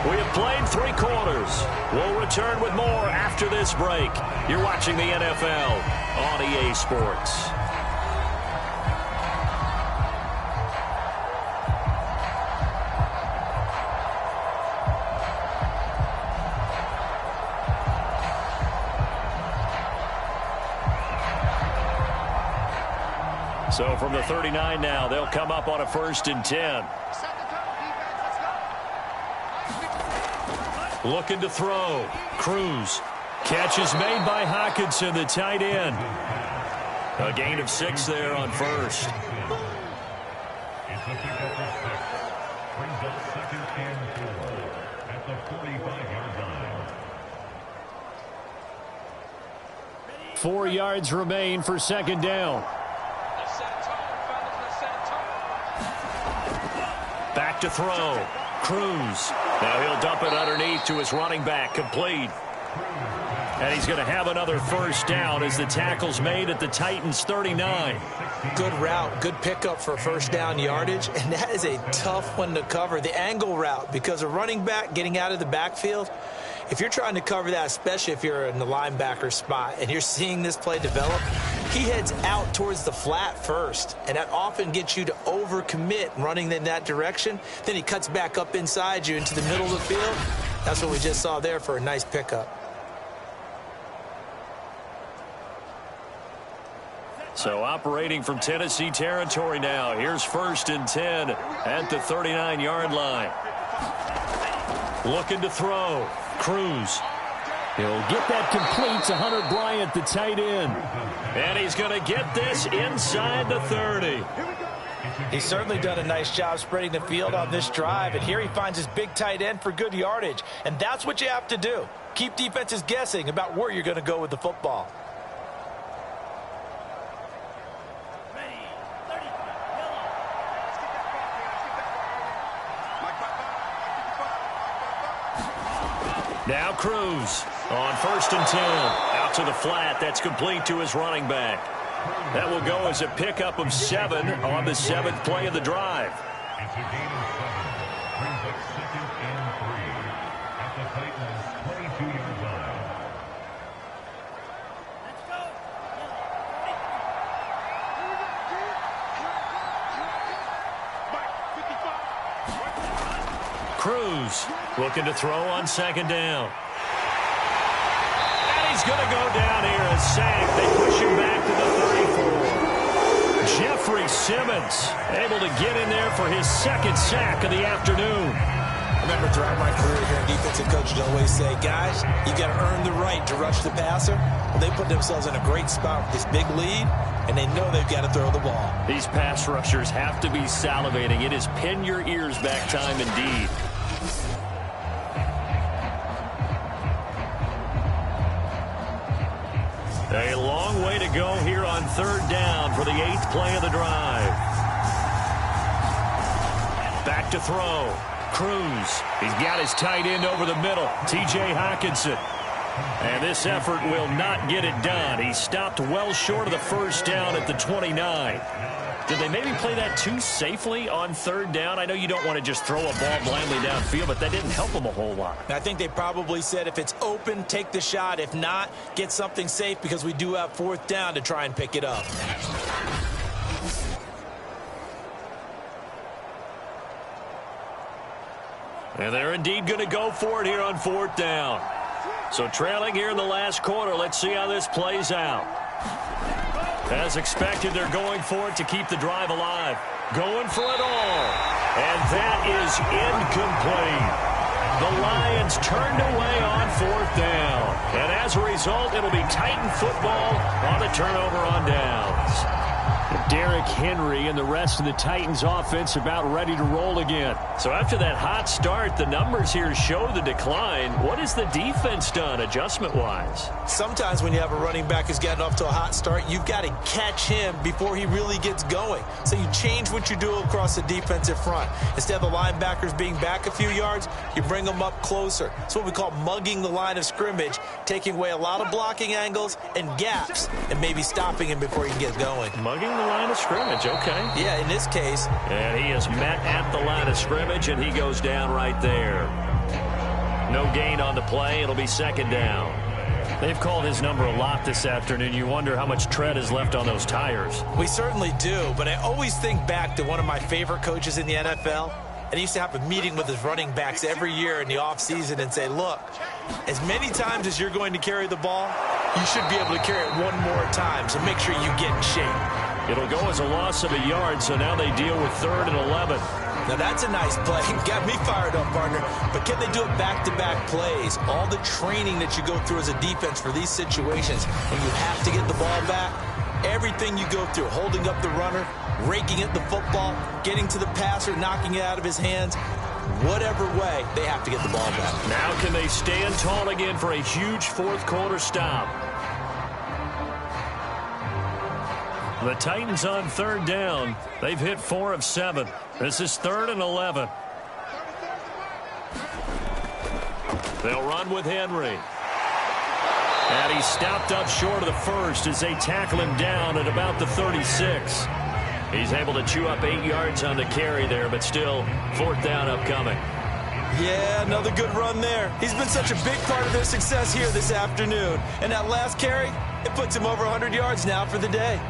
We have played 3 quarters. We'll return with more after this break. You're watching the NFL on EA Sports. So from the 39 now, they'll come up on a 1st and 10. Looking to throw. Cruz. Catch is made by Hockenson, the tight end. A gain of 6 there on 1st. It's a pickup of 6. Brings up 2nd and 4 at the 45-yard line. 4 yards remain for 2nd down. Back to throw. Cruz. Now he'll dump it underneath to his running back. Complete. And he's going to have another 1st down as the tackle's made at the Titans' 39. Good route, good pickup for 1st down yardage, and that is a tough one to cover. The angle route, because a running back getting out of the backfield, if you're trying to cover that, especially if you're in the linebacker spot and you're seeing this play develop, he heads out towards the flat first, and that often gets you to overcommit running in that direction. Then he cuts back up inside you into the middle of the field. That's what we just saw there for a nice pickup. So operating from Tennessee territory now. Here's 1st and 10 at the 39-yard line. Looking to throw. Cruz. He'll get that complete to Hunter Bryant, the tight end. And he's going to get this inside the 30. He's certainly done a nice job spreading the field on this drive, and here he finds his big tight end for good yardage. And that's what you have to do. Keep defenses guessing about where you're going to go with the football. Now Cruz on 1st and 10. Out to the flat. That's complete to his running back. That will go as a pickup of 7 on the 7th play of the drive. It's a gain of 7. Brings up 2nd and 3 at the Titans' 22-yard line. Cruz looking to throw on 2nd down. And he's going to go down here and sack. They push him back to the 34. Jeffrey Simmons able to get in there for his 2nd sack of the afternoon. I remember throughout my career here, defensive coaches always say, guys, you got to earn the right to rush the passer. Well, they put themselves in a great spot with this big lead, and they know they've got to throw the ball. These pass rushers have to be salivating. It is pin your ears back time indeed. A long way to go here on 3rd down for the 8th play of the drive. Back to throw. Cruz. He's got his tight end over the middle. T.J. Hockenson. And this effort will not get it done. He stopped well short of the 1st down at the 29. Did they maybe play that too safely on 3rd down? I know you don't want to just throw a ball blindly downfield, but that didn't help them a whole lot. I think they probably said if it's open, take the shot. If not, get something safe because we do have 4th down to try and pick it up. And they're indeed going to go for it here on 4th down. So trailing here in the last quarter, let's see how this plays out. As expected, they're going for it to keep the drive alive. Going for it all. And that is incomplete. The Lions turned away on 4th down. And as a result, it'll be Titan football on the turnover on downs. Derrick Henry and the rest of the Titans offense about ready to roll again. So after that hot start, the numbers here show the decline. What has the defense done adjustment-wise? Sometimes when you have a running back who's gotten off to a hot start, you've got to catch him before he really gets going. So you change what you do across the defensive front. Instead of the linebackers being back a few yards, you bring them up closer. It's what we call mugging the line of scrimmage, taking away a lot of blocking angles and gaps and maybe stopping him before he can get going. Mugging the line of scrimmage, okay. Yeah, in this case. And he is met at the line of scrimmage, and he goes down right there. No gain on the play. It'll be second down. They've called his number a lot this afternoon. You wonder how much tread is left on those tires. We certainly do, but I always think back to one of my favorite coaches in the NFL. And he used to have a meeting with his running backs every year in the offseason and say, look, as many times as you're going to carry the ball, you should be able to carry it one more time, so make sure you get in shape. It'll go as a loss of a yard, so now they deal with 3rd and 11. Now, that's a nice play. Got me fired up, partner. But can they do it back-to-back plays? All the training that you go through as a defense for these situations, when you have to get the ball back, everything you go through, holding up the runner, raking at the football, getting to the passer, knocking it out of his hands, whatever way, they have to get the ball back. Now can they stand tall again for a huge fourth-quarter stop? The Titans on 3rd down. They've hit 4 of 7. This is 3rd and 11. They'll run with Henry. And he stopped up short of the first as they tackle him down at about the 36. He's able to chew up 8 yards on the carry there, but still 4th down upcoming. Yeah, another good run there. He's been such a big part of their success here this afternoon. And that last carry, it puts him over 100 yards now for the day.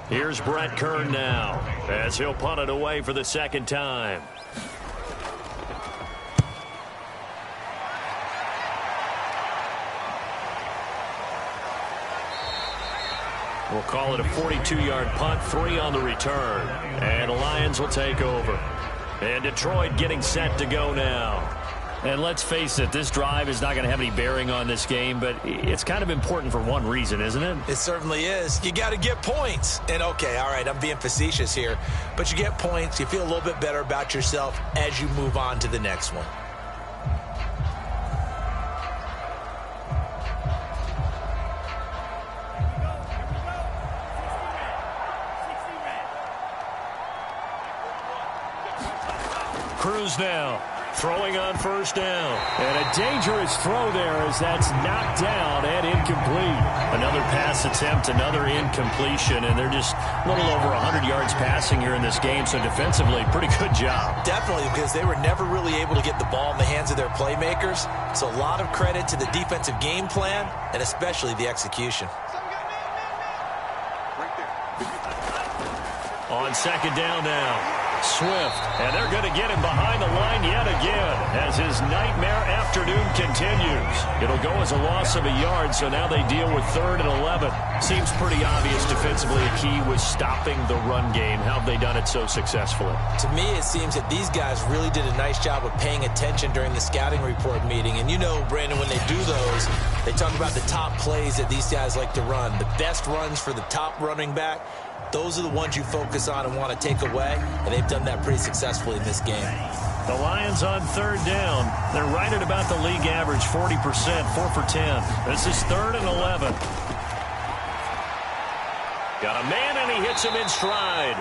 Here's Brett Kern now as he'll punt it away for the 2nd time. We'll call it a 42-yard punt, 3 on the return. And the Lions will take over. And Detroit getting set to go now. And let's face it, this drive is not going to have any bearing on this game, but it's kind of important for one reason, isn't it? It certainly is. You got to get points. And, okay, all right, I'm being facetious here, but you get points, you feel a little bit better about yourself as you move on to the next one. Cruz now. Throwing on 1st down. And a dangerous throw there as that's knocked down and incomplete. Another pass attempt, another incompletion, and they're just a little over 100 yards passing here in this game, so defensively, pretty good job. Definitely, because they were never really able to get the ball in the hands of their playmakers. So a lot of credit to the defensive game plan and especially the execution. On 2nd down now. Swift, and they're going to get him behind the line yet again as his nightmare afternoon continues. It'll go as a loss of a yard, so now they deal with 3rd and 11. Seems pretty obvious defensively a key was stopping the run game. How have they done it so successfully? To me, it seems that these guys really did a nice job of paying attention during the scouting report meeting. And you know, Brandon, when they do those, they talk about the top plays that these guys like to run, the best runs for the top running back. Those are the ones you focus on and want to take away, and they've done that pretty successfully in this game. The Lions on 3rd down. They're right at about the league average, 40%, 4 for 10. This is 3rd and 11. Got a man, and he hits him in stride.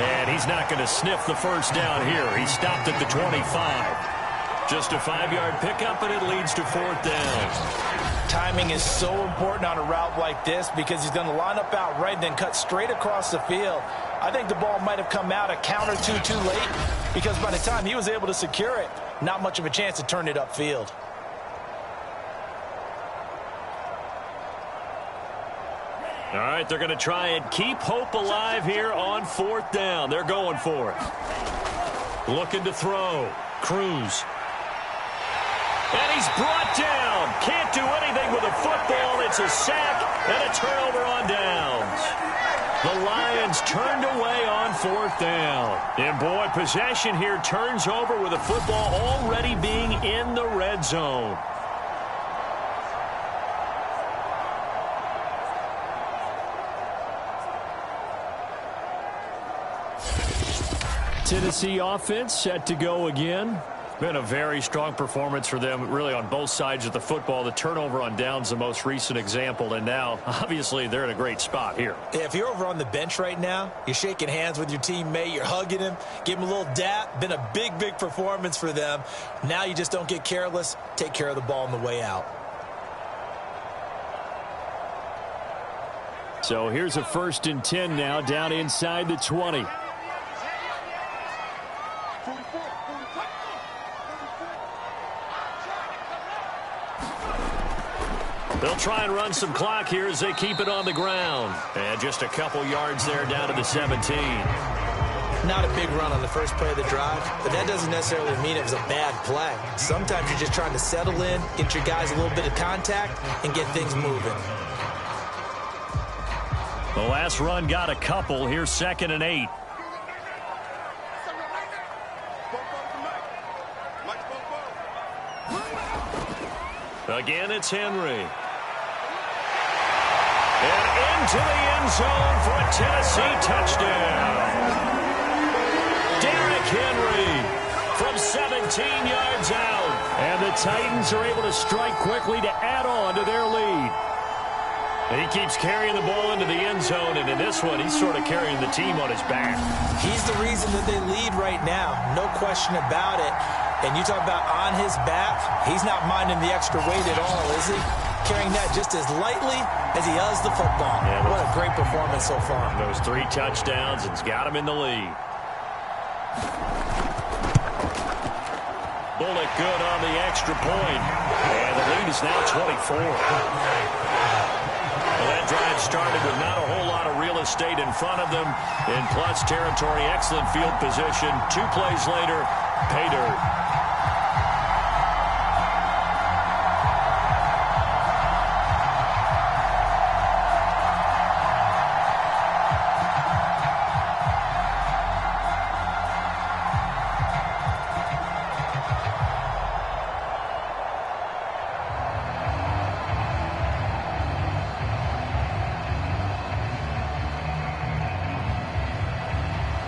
And he's not going to sniff the 1st down here. He stopped at the 25. Just a 5-yard pickup, and it leads to 4th down. Timing is so important on a route like this because he's going to line up out right and then cut straight across the field. I think the ball might have come out a count or two too late because by the time he was able to secure it, not much of a chance to turn it upfield. All right, they're going to try and keep hope alive here on 4th down. They're going for it. Looking to throw. Cruz. And he's brought down. Can't do anything with a football. It's a sack and a turnover on downs. The Lions Lions turned away on 4th down. And, boy, possession here turns over with the football already being in the red zone. Tennessee offense set to go again. Been a very strong performance for them, really, on both sides of the football. The turnover on downs, the most recent example, and now, obviously, they're in a great spot here. Yeah, if you're over on the bench right now, you're shaking hands with your teammate, you're hugging him, give him a little dap. Been a big, big performance for them. Now you just don't get careless. Take care of the ball on the way out. So here's a 1st and 10 now, down inside the 20. They'll try and run some clock here as they keep it on the ground. And just a couple yards there down to the 17. Not a big run on the first play of the drive, but that doesn't necessarily mean it was a bad play. Sometimes you're just trying to settle in, get your guys a little bit of contact, and get things moving. The last run got a couple. Here's 2nd and 8. Again, it's Henry. And into the end zone for a Tennessee touchdown. Derrick Henry from 17 yards out. And the Titans are able to strike quickly to add on to their lead. He keeps carrying the ball into the end zone, and in this one, he's sort of carrying the team on his back. He's the reason that they lead right now. No question about it. And you talk about on his back, he's not minding the extra weight at all, is he? Carrying that just as lightly as he does the football. Yeah, what a great performance so far. Those 3 touchdowns, and it's got him in the lead. Bullock good on the extra point. And the lead is now 24. Well, that drive started with not a whole lot of real estate in front of them. In plus territory, excellent field position. 2 plays later, pay dirt.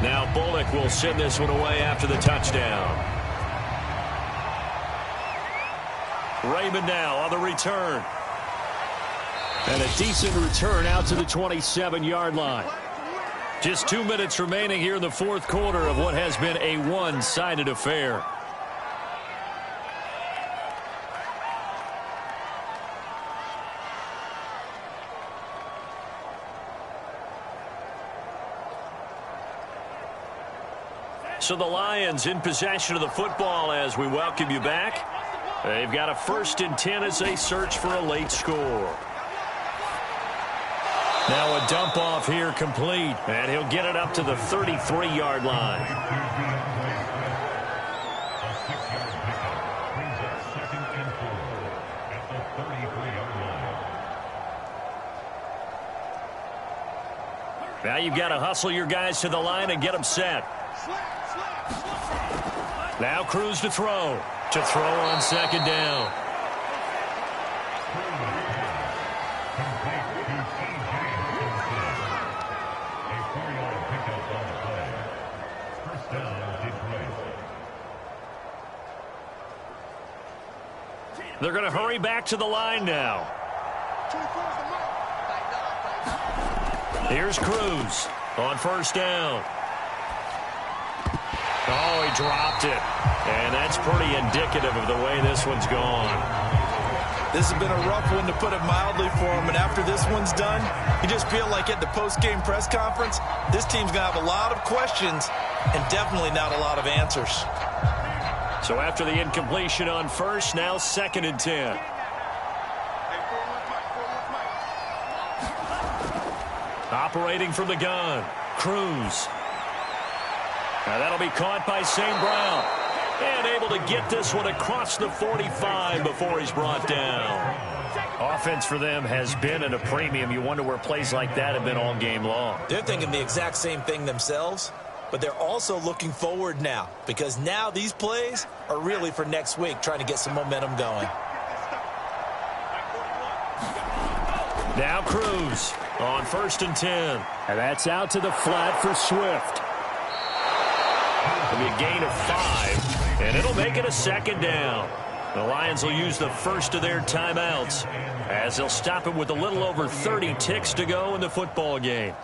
Now Bullock will send this one away after the touchdown. Raymond now on the return. And a decent return out to the 27-yard line. Just 2 minutes remaining here in the 4th quarter of what has been a one-sided affair. So the Lions in possession of the football as we welcome you back. They've got a 1st and 10 as they search for a late score. Now a dump off here complete, and he'll get it up to the 33-yard line. Now you've got to hustle your guys to the line and get them set. Now Cruz to throw. To throw on 2nd down. They're going to hurry back to the line now. Here's Cruz on 1st down. Oh, he dropped it. And that's pretty indicative of the way this one's gone. This has been a rough one, to put it mildly, for him. And after this one's done, you just feel like at the post-game press conference, this team's going to have a lot of questions and definitely not a lot of answers. So after the incompletion on 1st, now 2nd and 10. Operating from the gun, Cruz. Now that'll be caught by St. Brown. And able to get this one across the 45 before he's brought down. Offense for them has been at a premium. You wonder where plays like that have been all game long. They're thinking the exact same thing themselves, but they're also looking forward now because now these plays are really for next week, trying to get some momentum going. Now Cruz on 1st and 10. And that's out to the flat for Swift. It'll be a gain of 5, and it'll make it a 2nd down. The Lions will use the first of their timeouts as they'll stop it with a little over 30 ticks to go in the football game.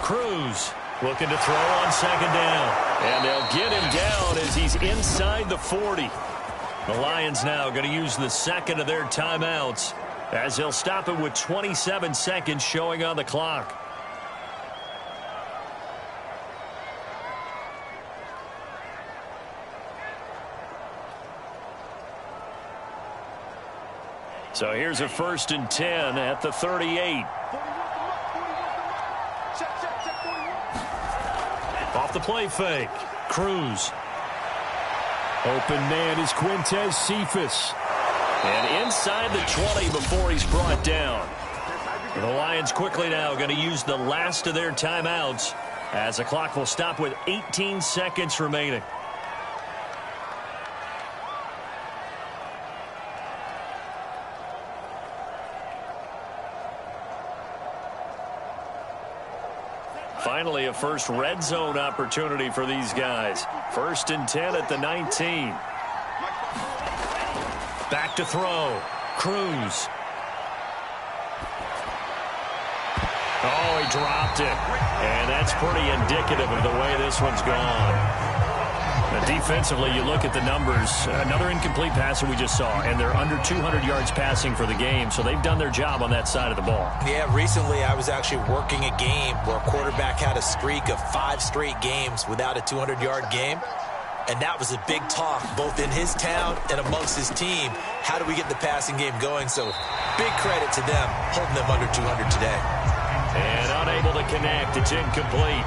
Cruz looking to throw on 2nd down. And they'll get him down as he's inside the 40. The Lions now going to use the second of their timeouts as they'll stop it with 27 seconds showing on the clock. So here's a 1st and 10 at the 38. Off the play fake. Cruz. Open man is Quintez Cephas. And inside the 20 before he's brought down. The Lions quickly now going to use the last of their timeouts as the clock will stop with 18 seconds remaining. Finally, a first red zone opportunity for these guys. 1st and 10 at the 19. Back to throw. Cruz. Oh, he dropped it. And that's pretty indicative of the way this one's gone. Now, defensively, you look at the numbers. Another incomplete pass that we just saw, and they're under 200 yards passing for the game, so they've done their job on that side of the ball. Yeah, recently I was actually working a game where a quarterback had a streak of 5 straight games without a 200-yard game, and that was a big talk both in his town and amongst his team. How do we get the passing game going? So big credit to them holding them under 200 today. And unable to connect. It's incomplete.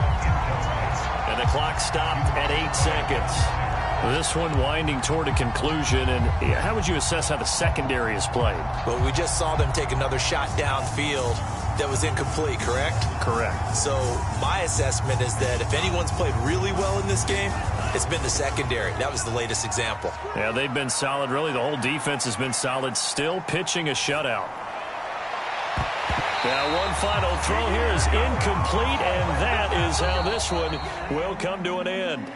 And the clock stopped at 8 seconds. This one winding toward a conclusion. And how would you assess how the secondary has played? Well, we just saw them take another shot downfield that was incomplete, correct? Correct. So my assessment is that if anyone's played really well in this game, it's been the secondary. That was the latest example. Yeah, they've been solid. Really, the whole defense has been solid. Still pitching a shutout. Now, one final throw here is incomplete, and that is how this one will come to an end.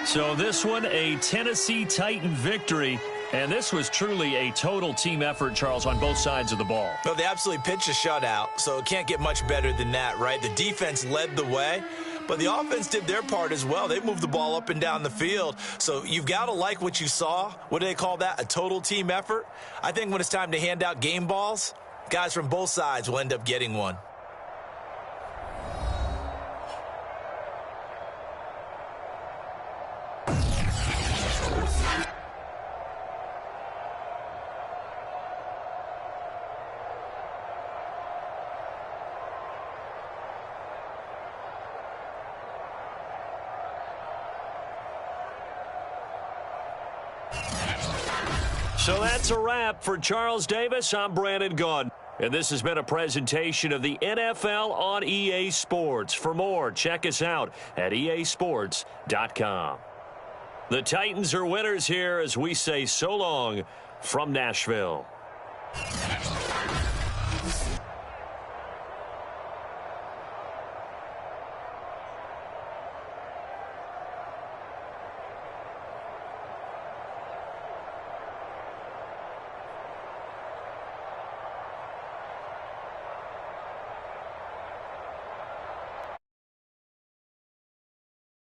So this one, a Tennessee Titan victory, and this was truly a total team effort, Charles, on both sides of the ball. Well, they absolutely pitched a shutout, so it can't get much better than that, right? The defense led the way, but the offense did their part as well. They moved the ball up and down the field, so you've got to like what you saw. What do they call that? A total team effort? I think when it's time to hand out game balls, guys from both sides will end up getting one. So that's a wrap for Charles Davis. I'm Brandon Gunn. And this has been a presentation of the NFL on EA Sports. For more, check us out at easports.com. The Titans are winners here as we say so long from Nashville.